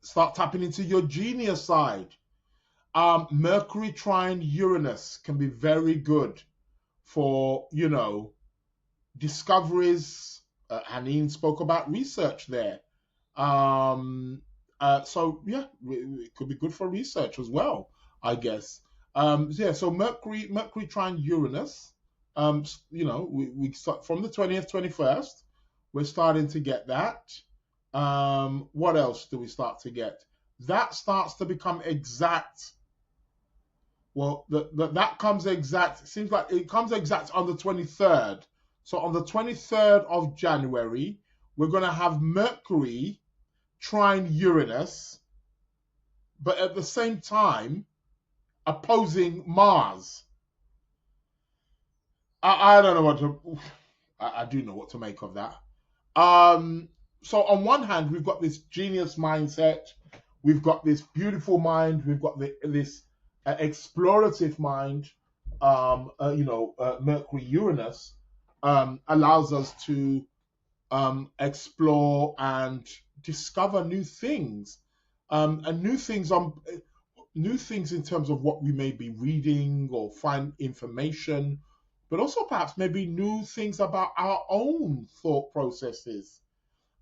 Start tapping into your genius side. Mercury trine Uranus can be very good for, discoveries. Haneen spoke about research there. It could be good for research as well, I guess. So Mercury trine Uranus. We start from the 20th, 21st. We're starting to get that. What else do we start to get? That starts to become exact Well, that comes exact. It seems like it comes exact on the 23rd. So on the 23rd of January, we're going to have Mercury trine Uranus, but at the same time opposing Mars. I don't know what to. I do know what to make of that. So on one hand, we've got this genius mindset, we've got this beautiful mind, we've got this explorative mind. Mercury Uranus allows us to explore and discover new things, and new things in terms of what we may be reading or find information, but also perhaps maybe new things about our own thought processes.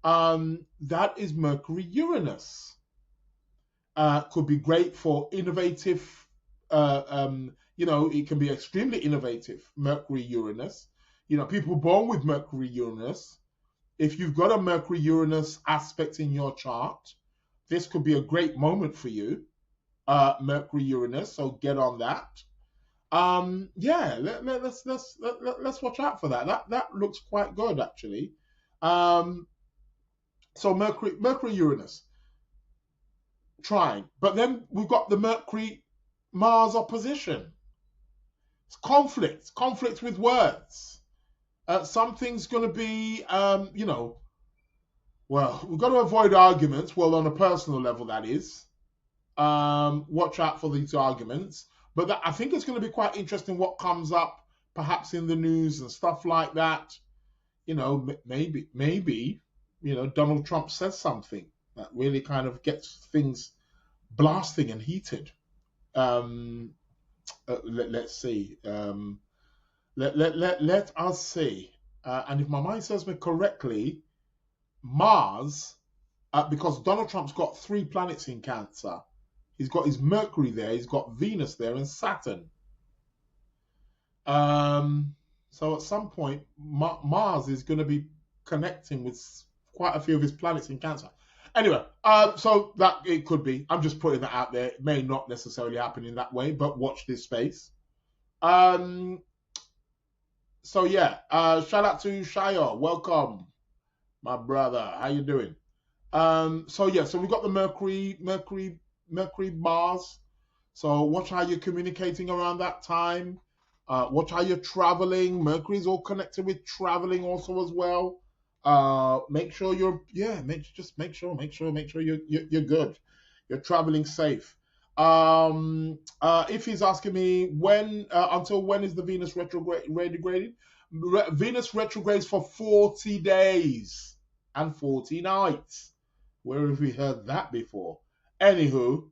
That is Mercury Uranus. Could be great for innovative. It can be extremely innovative. Mercury Uranus. People born with Mercury Uranus. If you've got a Mercury Uranus aspect in your chart, this could be a great moment for you. Mercury Uranus. So get on that. Let's watch out for that. That looks quite good actually. So Mercury Uranus trine, but then we've got the Mercury Mars opposition. It's conflict with words. Something's going to be, we've got to avoid arguments. Well, on a personal level, that is. Watch out for these arguments. But I think it's going to be quite interesting what comes up, perhaps in the news and stuff like that. Maybe, Donald Trump says something that really kind of gets things blasting and heated. Let's see. Let us see. And if my mind serves me correctly, Mars, because Donald Trump's got 3 planets in Cancer. He's got his Mercury there, he's got Venus there, and Saturn. So at some point, Mars is going to be connecting with quite a few of his planets in Cancer. Anyway, so that it could be. I'm just putting that out there. It may not necessarily happen in that way, but watch this space. So yeah, shout out to Shire. Welcome, my brother. How you doing? So we've got the Mercury Mars. So watch how you're communicating around that time. Watch how you're traveling. Mercury's all connected with traveling also as well. Make sure make sure you're good. You're traveling safe. If he's asking me until when is the Venus retrograding? Venus retrogrades for 40 days and 40 nights. Where have we heard that before? Anywho,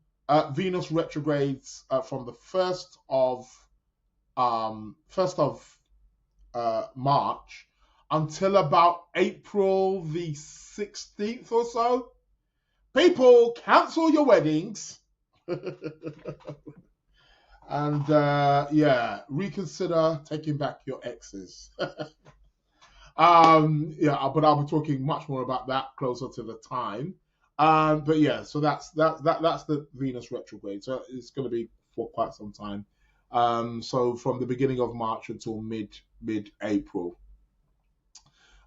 Venus retrogrades from the 1st of March until about April the 16th or so. People, cancel your weddings. And reconsider taking back your exes. But I'll be talking much more about that closer to the time. So that's the Venus retrograde. So it's going to be for quite some time. So from the beginning of March until mid-April.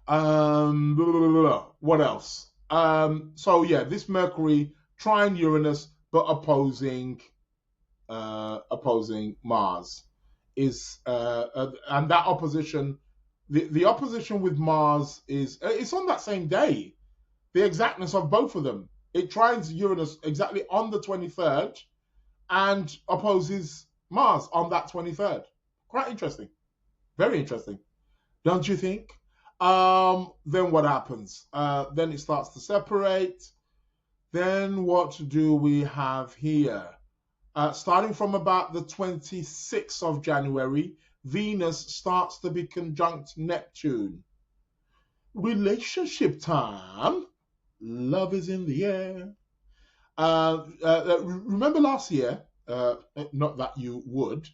What else? This Mercury trine Uranus but opposing Mars is and that opposition, the opposition with Mars is it's on that same day. The exactness of both of them. It trines Uranus exactly on the 23rd and opposes Mars on that 23rd. Quite interesting. Very interesting. Don't you think? Then what happens? Then it starts to separate. Then what do we have here? Starting from about the 26th of January, Venus starts to be conjunct Neptune. Relationship time. Love is in the air. Remember last year, not that you would,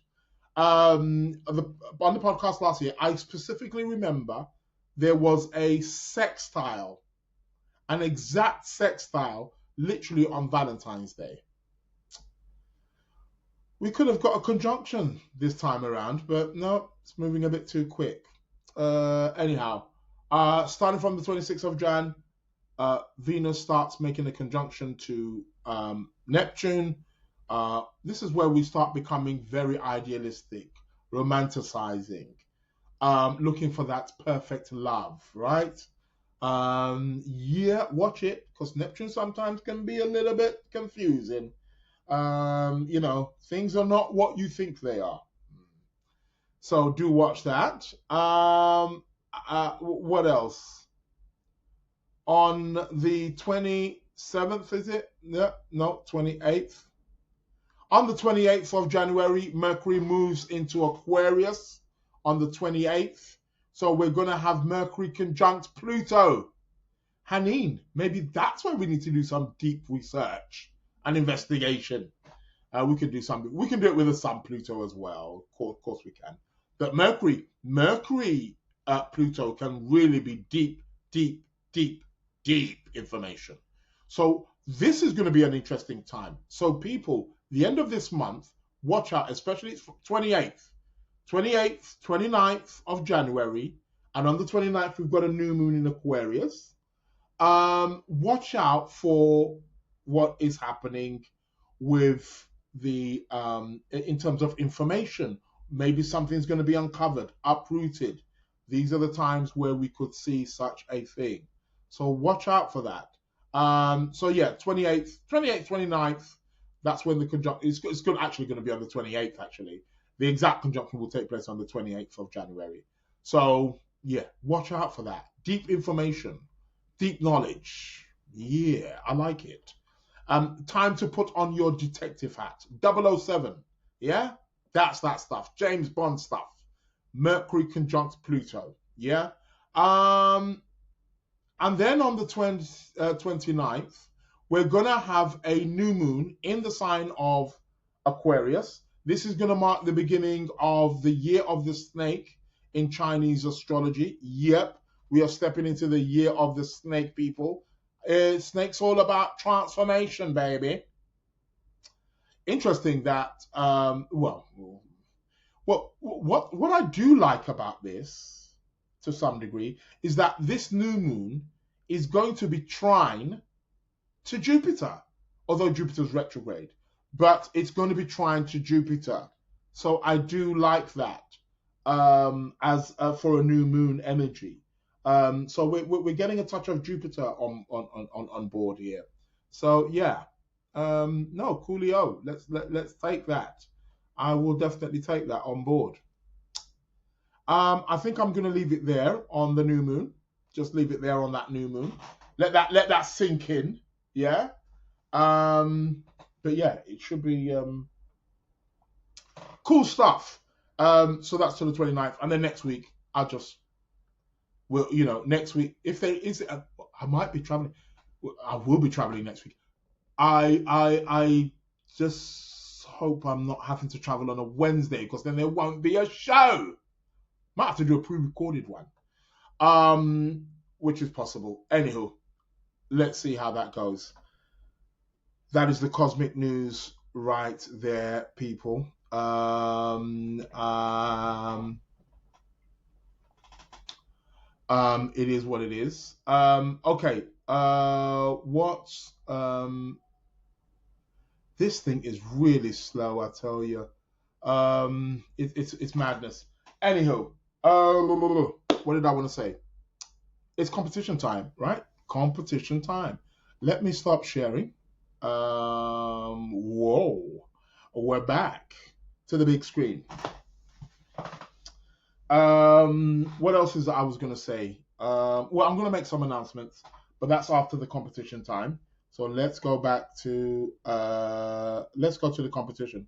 on the podcast last year, I specifically remember there was a sextile, an exact sextile, literally on Valentine's Day. We could have got a conjunction this time around, but no, it's moving a bit too quick. Anyhow, starting from the 26th of Jan, Venus starts making a conjunction to Neptune. This is where we start becoming very idealistic, romanticizing, looking for that perfect love, right? Yeah, watch it, because Neptune sometimes can be a little bit confusing. Things are not what you think they are. So do watch that. What else? On the 27th, is it? No, 28th. On the 28th of January, Mercury moves into Aquarius on the 28th. So we're going to have Mercury conjunct Pluto. Haneen, maybe that's why we need to do some deep research and investigation. We can do something. We can do it with the Sun Pluto as well. Of course we can. But Mercury, Pluto can really be deep information. So this is going to be an interesting time. So people, the end of this month, watch out, especially 28th, 29th of January, and on the 29th, we've got a new moon in Aquarius. Watch out for what is happening with the in terms of information. Maybe something's going to be uncovered, uprooted. These are the times where we could see such a thing. So watch out for that. So yeah, 28th, 29th, that's when the conjunction, it's actually going to be on the 28th actually. The exact conjunction will take place on the 28th of January. So yeah, watch out for that. Deep information, deep knowledge. Yeah, I like it. Time to put on your detective hat. 007. Yeah? That's that stuff. James Bond stuff. Mercury conjunct Pluto. Yeah? And then on the 29th, we're going to have a new moon in the sign of Aquarius. This is going to mark the beginning of the year of the snake in Chinese astrology. Yep, we are stepping into the year of the snake, people. Snake's all about transformation, baby. Interesting that, what I do like about this, to some degree, is that this new moon is going to be trine to Jupiter, although Jupiter's retrograde, but it's going to be trine to Jupiter. So I do like that as for a new moon energy. So we're getting a touch of Jupiter on board here. So yeah, no, coolio. Let's take that. I will definitely take that on board. I think I'm gonna leave it there on the new moon. Just leave it there on that new moon. Let that sink in. Yeah. But yeah, it should be cool stuff. So that's to the 29th, and then next week next week, if there is, I might be traveling. I will be traveling next week. I just hope I'm not having to travel on a Wednesday, because then there won't be a show. Might have to do a pre-recorded one, which is possible. Anywho, let's see how that goes. That is the cosmic news right there, people. It is what it is. Okay. This thing is really slow, I tell you. It's madness. Anywho, what did I want to say? It's competition time, right? Competition time. Let me stop sharing. Whoa. We're back to the big screen. What else is that I was going to say? Well, I'm going to make some announcements, but that's after the competition time. So let's go back to, let's go to the competition.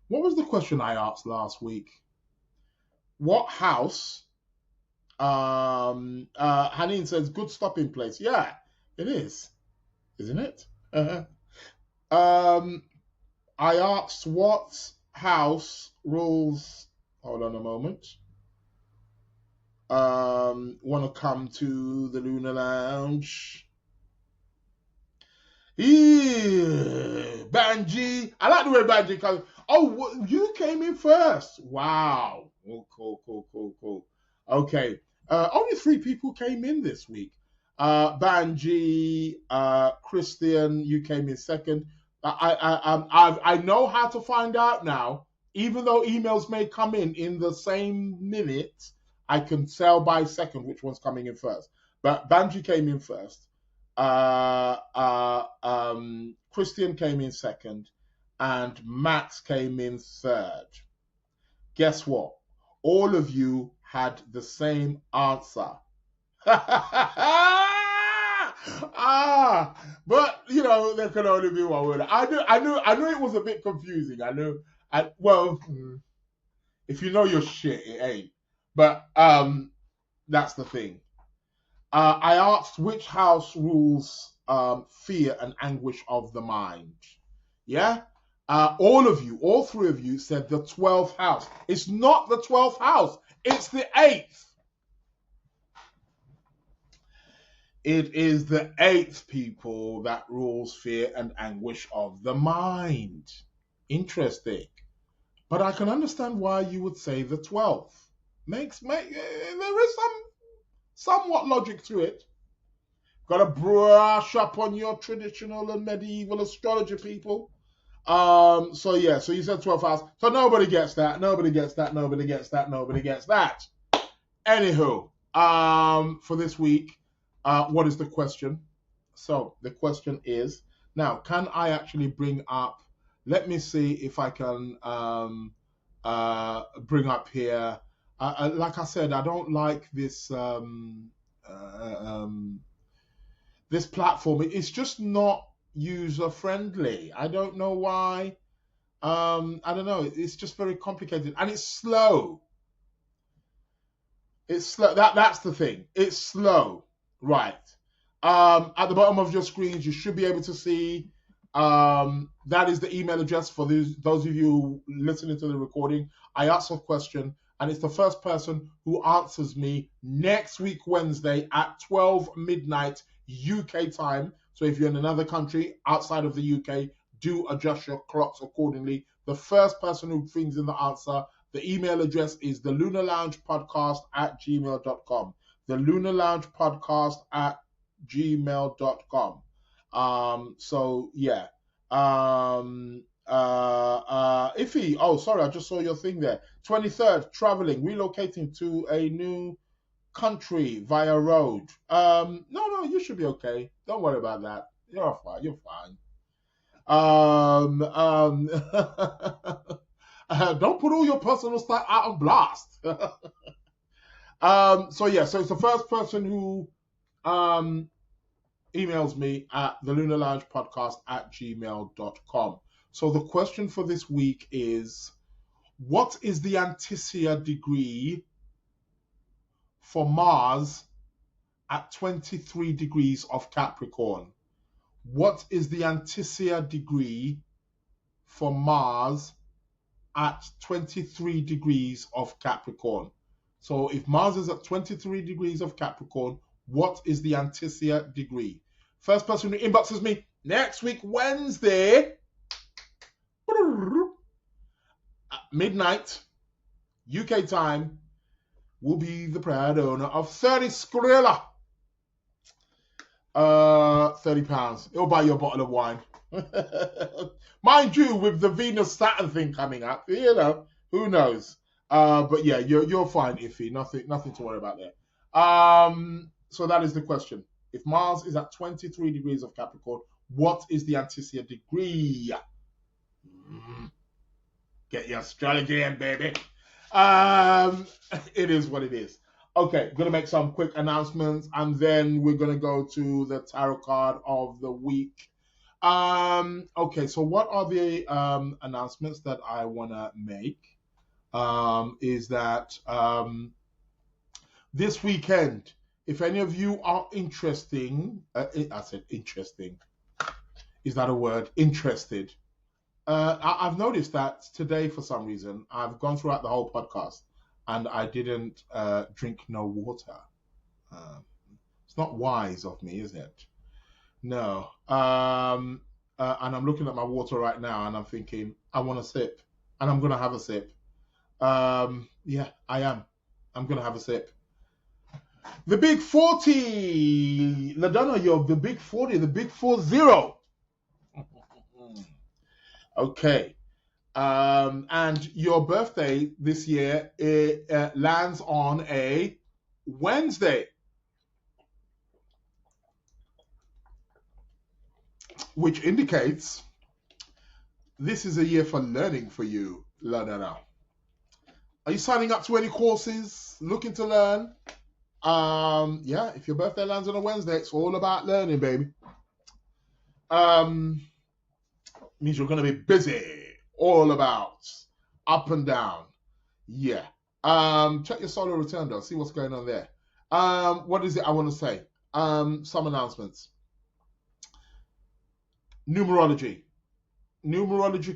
What was the question I asked last week? What house? Haneen says, good stopping place. Yeah, it is. Isn't it? I asked what house rules, hold on a moment. Want to come to the Lunar Lounge? Banji. I like the way Banji comes. Oh, you came in first. Wow. Oh, cool. Okay. Only 3 people came in this week. Banji, Christian, you came in second. I know how to find out now. Even though emails may come in the same minute, I can tell by second which one's coming in first. But Banji came in first. Christian came in second, and Max came in third. Guess what? All of you had the same answer. But you know there can only be one word. I knew it was a bit confusing. If you know your shit, it ain't. But that's the thing. I asked which house rules fear and anguish of the mind. Yeah? All 3 of you said the 12th house. It's not the 12th house. It's the 8th. It is the 8th, people, that rules fear and anguish of the mind. Interesting. But I can understand why you would say the 12th. There is somewhat logic to it. Got to brush up on your traditional and medieval astrology, people. So you said 12th house. So nobody gets that. Anywho, for this week, what is the question? So the question is, now, can I actually bring up, let me see if I can bring up here, like I said, I don't like this this platform. It's just not user friendly. I don't know why. I don't know. It's just very complicated and it's slow. It's slow. That's the thing. It's slow. Right. At the bottom of your screens, you should be able to see that is the email address for those of you listening to the recording. I asked a question, and it's the first person who answers me next week, Wednesday at 12 midnight UK time. So if you're in another country outside of the UK, do adjust your clocks accordingly. The first person who brings in the answer, the email address is the Lunar Lounge Podcast at gmail.com. The Lunar Lounge Podcast at gmail.com. So yeah. Iffy, oh sorry, I just saw your thing there. 23rd, traveling, relocating to a new country via road. No, you should be okay. Don't worry about that. You're fine. Don't put all your personal stuff out on blast. So it's the first person who emails me at the Lunar Lounge Podcast at gmail.com. So the question for this week is, what is the Anticia degree for Mars at 23 degrees of Capricorn? What is the Anticia degree for Mars at 23 degrees of Capricorn? So if Mars is at 23 degrees of Capricorn, what is the Anticia degree? First person who inboxes me next week, Wednesday, at midnight, UK time, will be the proud owner of 30 Skrilla. £30. It'll buy you a bottle of wine. Mind you, with the Venus Saturn thing coming up, you know, who knows? But yeah, you're fine, Iffy. Nothing to worry about there. So that is the question. If Mars is at 23 degrees of Capricorn, what is the Anticia degree? Get your astrology in, baby. It is what it is. Okay, going to make some quick announcements, and then we're going to go to the tarot card of the week. Okay, so what are the announcements that I want to make? Is that this weekend, if any of you are interested, I said interesting. Is that a word? Interested. I've noticed that today, for some reason, I've gone throughout the whole podcast and I didn't drink no water. It's not wise of me, is it? No. And I'm looking at my water right now and I'm thinking, I want to sip. and I'm going to have a sip. Yeah, I am. I'm going to have a sip. The Big 40. LaDonna, you're the Big 40, the Big 40. Okay. And your birthday this year, it lands on a Wednesday, which indicates this is a year for learning for you, LaDonna. Are you signing up to any courses, looking to learn? Yeah, if your birthday lands on a Wednesday, it's all about learning, baby. Means you're going to be busy, all about, up and down. Yeah. Check your solar return though, see what's going on there. What is it I want to say? Some announcements. Numerology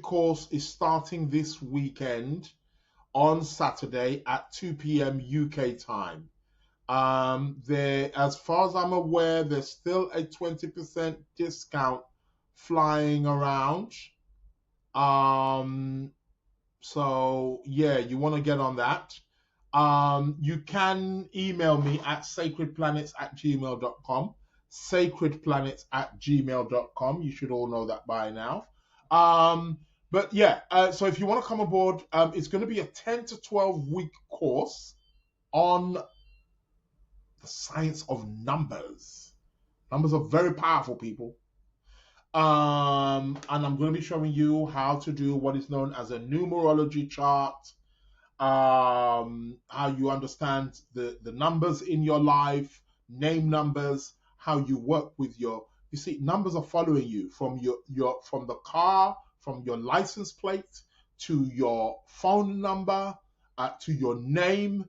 course is starting this weekend on Saturday at 2 p.m. UK time. There, as far as I'm aware, there's still a 20% discount flying around. So yeah, you want to get on that. You can email me at sacredplanets@gmail.com. sacredplanets@gmail.com. You should all know that by now. But yeah, so if you want to come aboard, it's going to be a 10 to 12 week course on the science of numbers. Numbers are very powerful, people. And I'm going to be showing you how to do what is known as a numerology chart, how you understand the numbers in your life, name numbers, how you work with you see, numbers are following you from from the car, from your license plate, to your phone number, to your name.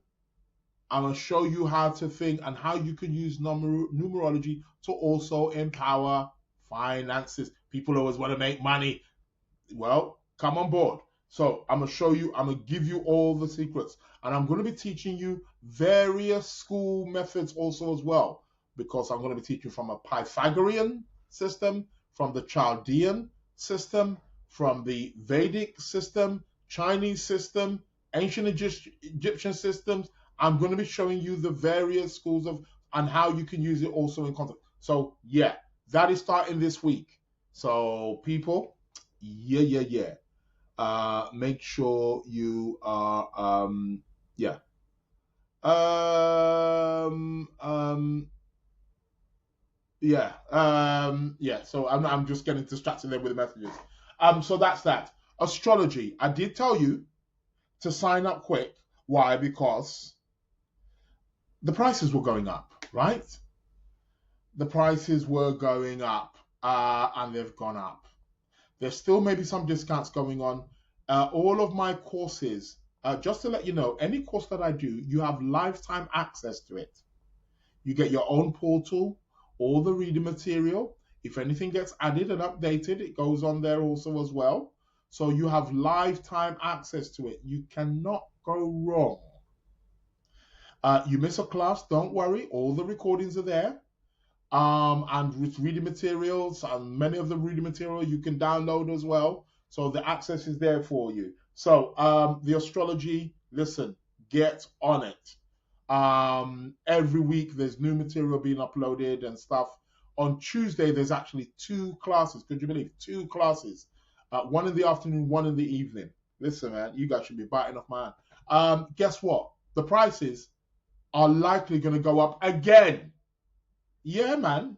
I'm going to show you how to think and how you can use numerology to also empower finances. People always want to make money. Well, come on board. So I'm going to show you, I'm going to give you all the secrets. And I'm going to be teaching you various school methods also as well, because I'm going to be teaching from a Pythagorean system, from the Chaldean system, from the Vedic system, Chinese system, ancient Egyptian systems. I'm going to be showing you the various schools of and how you can use it also in context. So yeah, that is starting this week. So people, yeah. Make sure you are yeah. Yeah. So I'm just getting distracted there with the messages. So that's that. Astrology. I did tell you to sign up quick. Why? Because the prices were going up, right? The prices were going up, and they've gone up. There's still maybe some discounts going on. All of my courses, just to let you know, any course that I do, you have lifetime access to it. You get your own portal, all the reading material. If anything gets added and updated, it goes on there also as well. So you have lifetime access to it. You cannot go wrong. You miss a class, don't worry. All the recordings are there. And with reading materials, and many of the reading material you can download as well. So the access is there for you. So the astrology, listen, get on it. Every week there's new material being uploaded and stuff. On Tuesday, there's actually 2 classes. Could you believe 2 classes? One in the afternoon, one in the evening. Listen, man, you guys should be biting off my hand. Guess what? The prices are likely going to go up again. Yeah, man.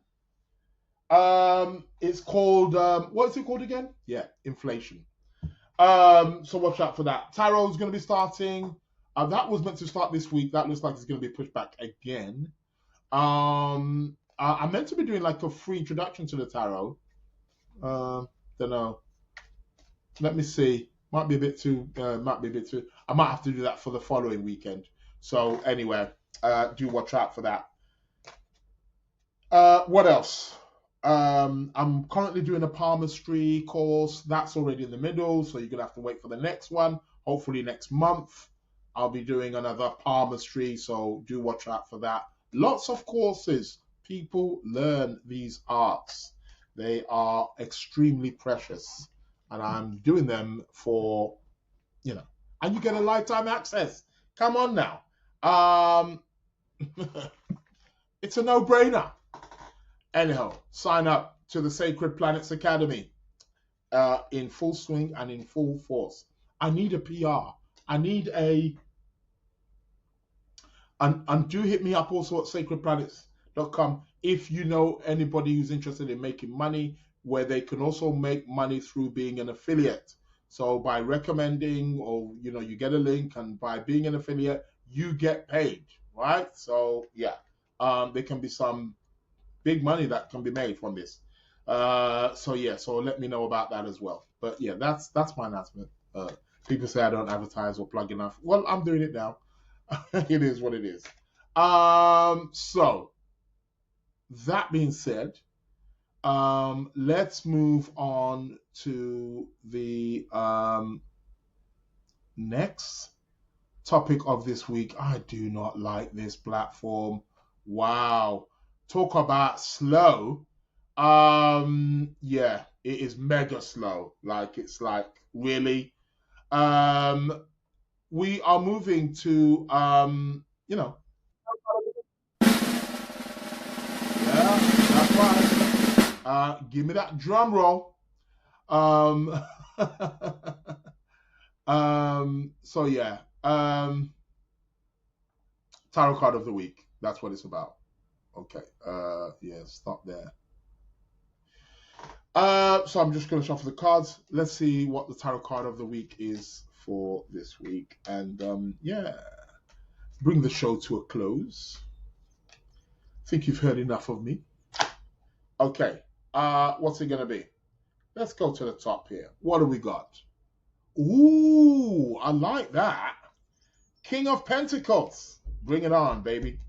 It's called, what is it called again? Yeah, inflation. So watch out for that. Tarot's going to be starting. That was meant to start this week. That looks like it's going to be pushed back again. I'm meant to be doing like a free introduction to the tarot. Don't know. Let me see. Might be a bit too. I might have to do that for the following weekend. So anyway, do watch out for that. What else? I'm currently doing a palmistry course. That's already in the middle, so you're gonna have to wait for the next one. Hopefully next month I'll be doing another palmistry, so do watch out for that. Lots of courses. People learn these arts. They are extremely precious, and I'm doing them for you know, and you get a lifetime access. Come on now. Um, it's a no-brainer. Anyhow, sign up to the Sacred Planets Academy in full swing and in full force. I need a PR. I need and do hit me up also at sacredplanets.com if you know anybody who's interested in making money, where they can also make money through being an affiliate. So by recommending, or you get a link, and by being an affiliate, you get paid, right? So yeah, there can be some big money that can be made from this. So yeah, so let me know about that as well. But yeah, that's my announcement. People say I don't advertise or plug enough. Well, I'm doing it now. It is what it is. So that being said, let's move on to the next topic of this week. I do not like this platform. Wow. Talk about slow. Yeah, it is mega slow. Like, it's like, really. We are moving to yeah, that's right. Give me that drum roll. Um so yeah. Tarot card of the week. That's what it's about. Okay. Yeah, stop there. So I'm just going to shuffle the cards. Let's see what the tarot card of the week is for this week. And yeah, bring the show to a close. I think you've heard enough of me. Okay. What's it going to be? Let's go to the top here. What do we got? Ooh, I like that. King of Pentacles. Bring it on, baby.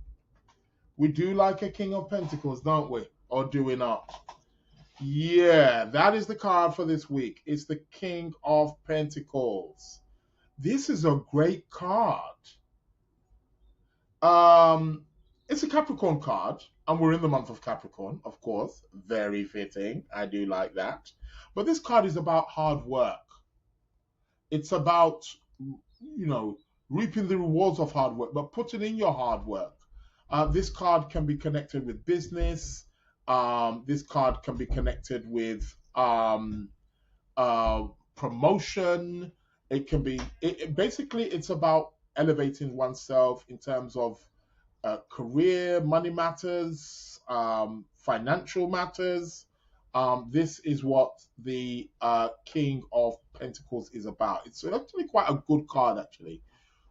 We do like a King of Pentacles, don't we? Or do we not? Yeah, that is the card for this week. It's the King of Pentacles. This is a great card. It's a Capricorn card, and we're in the month of Capricorn, of course. Very fitting. I do like that. But this card is about hard work. It's about, reaping the rewards of hard work, but putting in your hard work. This card can be connected with business. This card can be connected with promotion. It can be, basically, it's about elevating oneself in terms of career, money matters, financial matters. This is what the King of Pentacles is about. It's actually quite a good card, actually.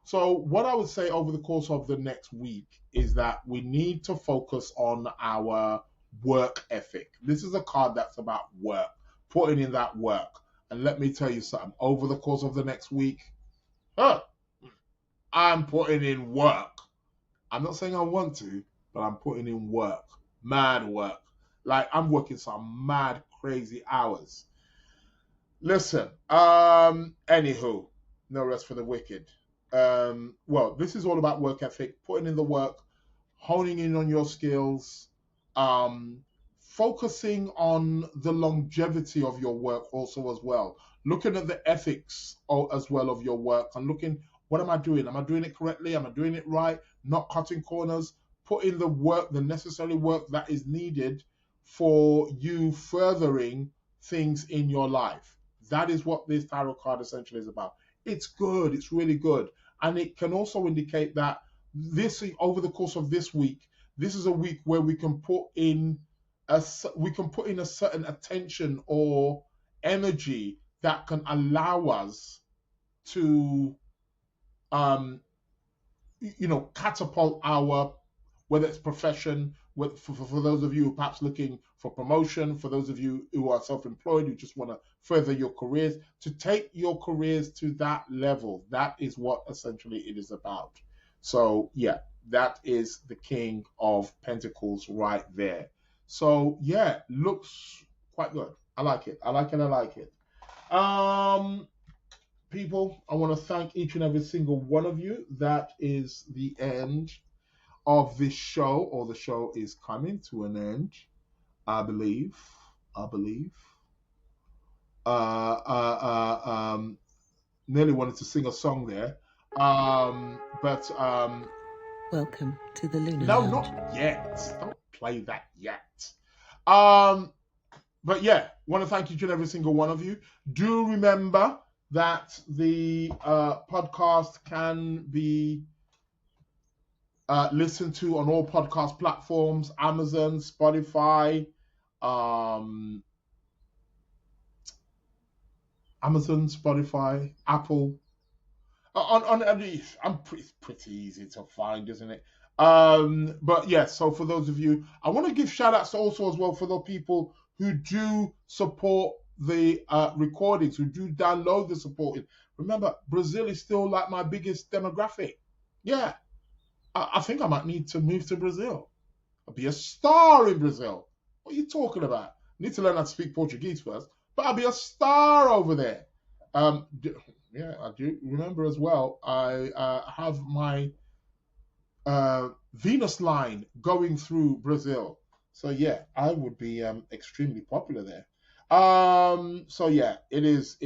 So what I would say over the course of the next week is that we need to focus on our work ethic. This is a card that's about work, putting in that work. And let me tell you something, over the course of the next week, I'm putting in work. I'm not saying I want to, but I'm putting in work, mad work. Like, I'm working some mad, crazy hours. Listen, anywho, no rest for the wicked. Well, this is all about work ethic, putting in the work, honing in on your skills, focusing on the longevity of your work also as well, looking at the ethics as well of your work, and looking, what am I doing? Am I doing it correctly? Am I doing it right? Not cutting corners, put in the work, the necessary work that is needed for you furthering things in your life. That is what this tarot card essentially is about. It's good. It's really good. And it can also indicate that over the course of this week, this is a week where we can put in a certain attention or energy that can allow us to catapult our, whether it's profession, for those of you who are perhaps looking for promotion, for those of you who are self-employed, who just want to further your careers, to take your careers to that level. That is what essentially it is about. So yeah, that is the King of Pentacles right there. So yeah, looks quite good. I like it. I like it. People, I want to thank each and every single one of you. That is the end of this show, or the show is coming to an end, I believe. nearly wanted to sing a song there. But Welcome to the Lunar no, Lounge. not yet. Don't play that yet. But yeah, want to thank each and every single one of you. Do remember that the podcast can be listened to on all podcast platforms: Amazon, Spotify, Apple. It's pretty easy to find, isn't it? But yes, so for those of you, I want to give shout outs also as well for the people who do support the recordings, who do download the supporting. Remember, Brazil is still like my biggest demographic. Yeah, I think I might need to move to Brazil. I'll be a star in Brazil. What are you talking about? I need to learn how to speak Portuguese first, but I'll be a star over there. Yeah, I do remember as well. I have my Venus line going through Brazil, so yeah, I would be extremely popular there. So yeah, it is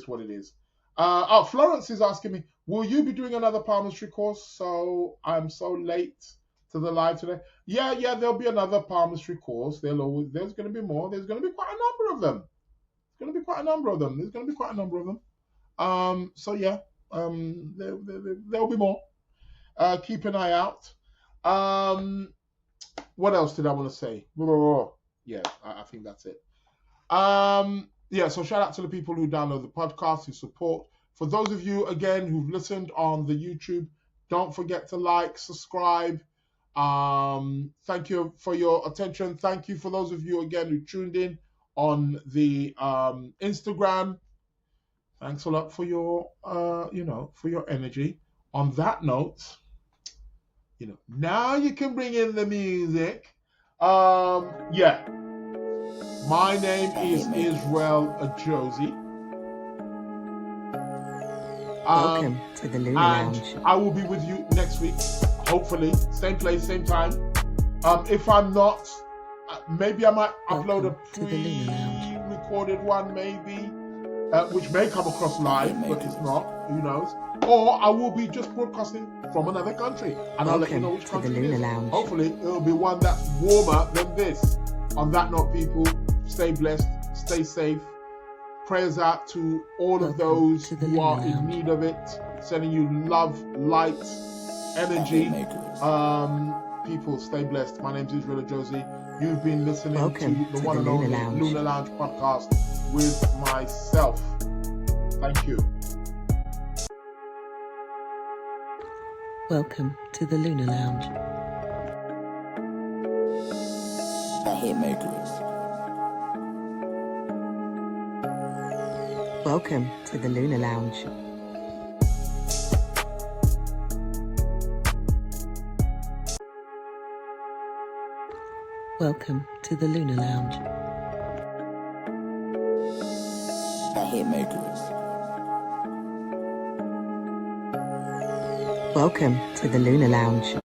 what it is. Florence is asking me, will you be doing another palmistry course? So I'm so late to the live today. Yeah, there'll be another palmistry course. There's going to be more. There's going to be quite a number of them. There's going to be quite a number of them. So yeah, there'll be more. Keep an eye out. What else did I want to say? Yeah, I think that's it. Yeah, so shout out to the people who download the podcast, who support. For those of you, again, who've listened on the YouTube, don't forget to like, subscribe. Thank you for your attention. Thank you for those of you, again, who tuned in on the Instagram. Thanks a lot for your, for your energy. On that note, now you can bring in the music. Yeah. My name is Israel Josie. Welcome to the Lunar Lounge. I will be with you next week, hopefully. Same place, same time. If I'm not, maybe I might upload a pre-recorded one, maybe. Which may come across live, but it's not. Who knows? Or I will be just broadcasting from another country, and I'll let you know which country it is. Hopefully, it'll be one that's warmer than this. On that note, people, stay blessed, stay safe. Prayers out to all of those who are in need of it. Sending you love, light, energy. People, stay blessed. My name is Israel Josie. You've been listening to the one and only Lunar Lounge Podcast with myself. Thank you. Welcome to the Lunar Lounge. I hate Mercury's. Welcome to the Lunar Lounge. Welcome to the Lunar Lounge. I hate Mercury's. Welcome to the Lunar Lounge.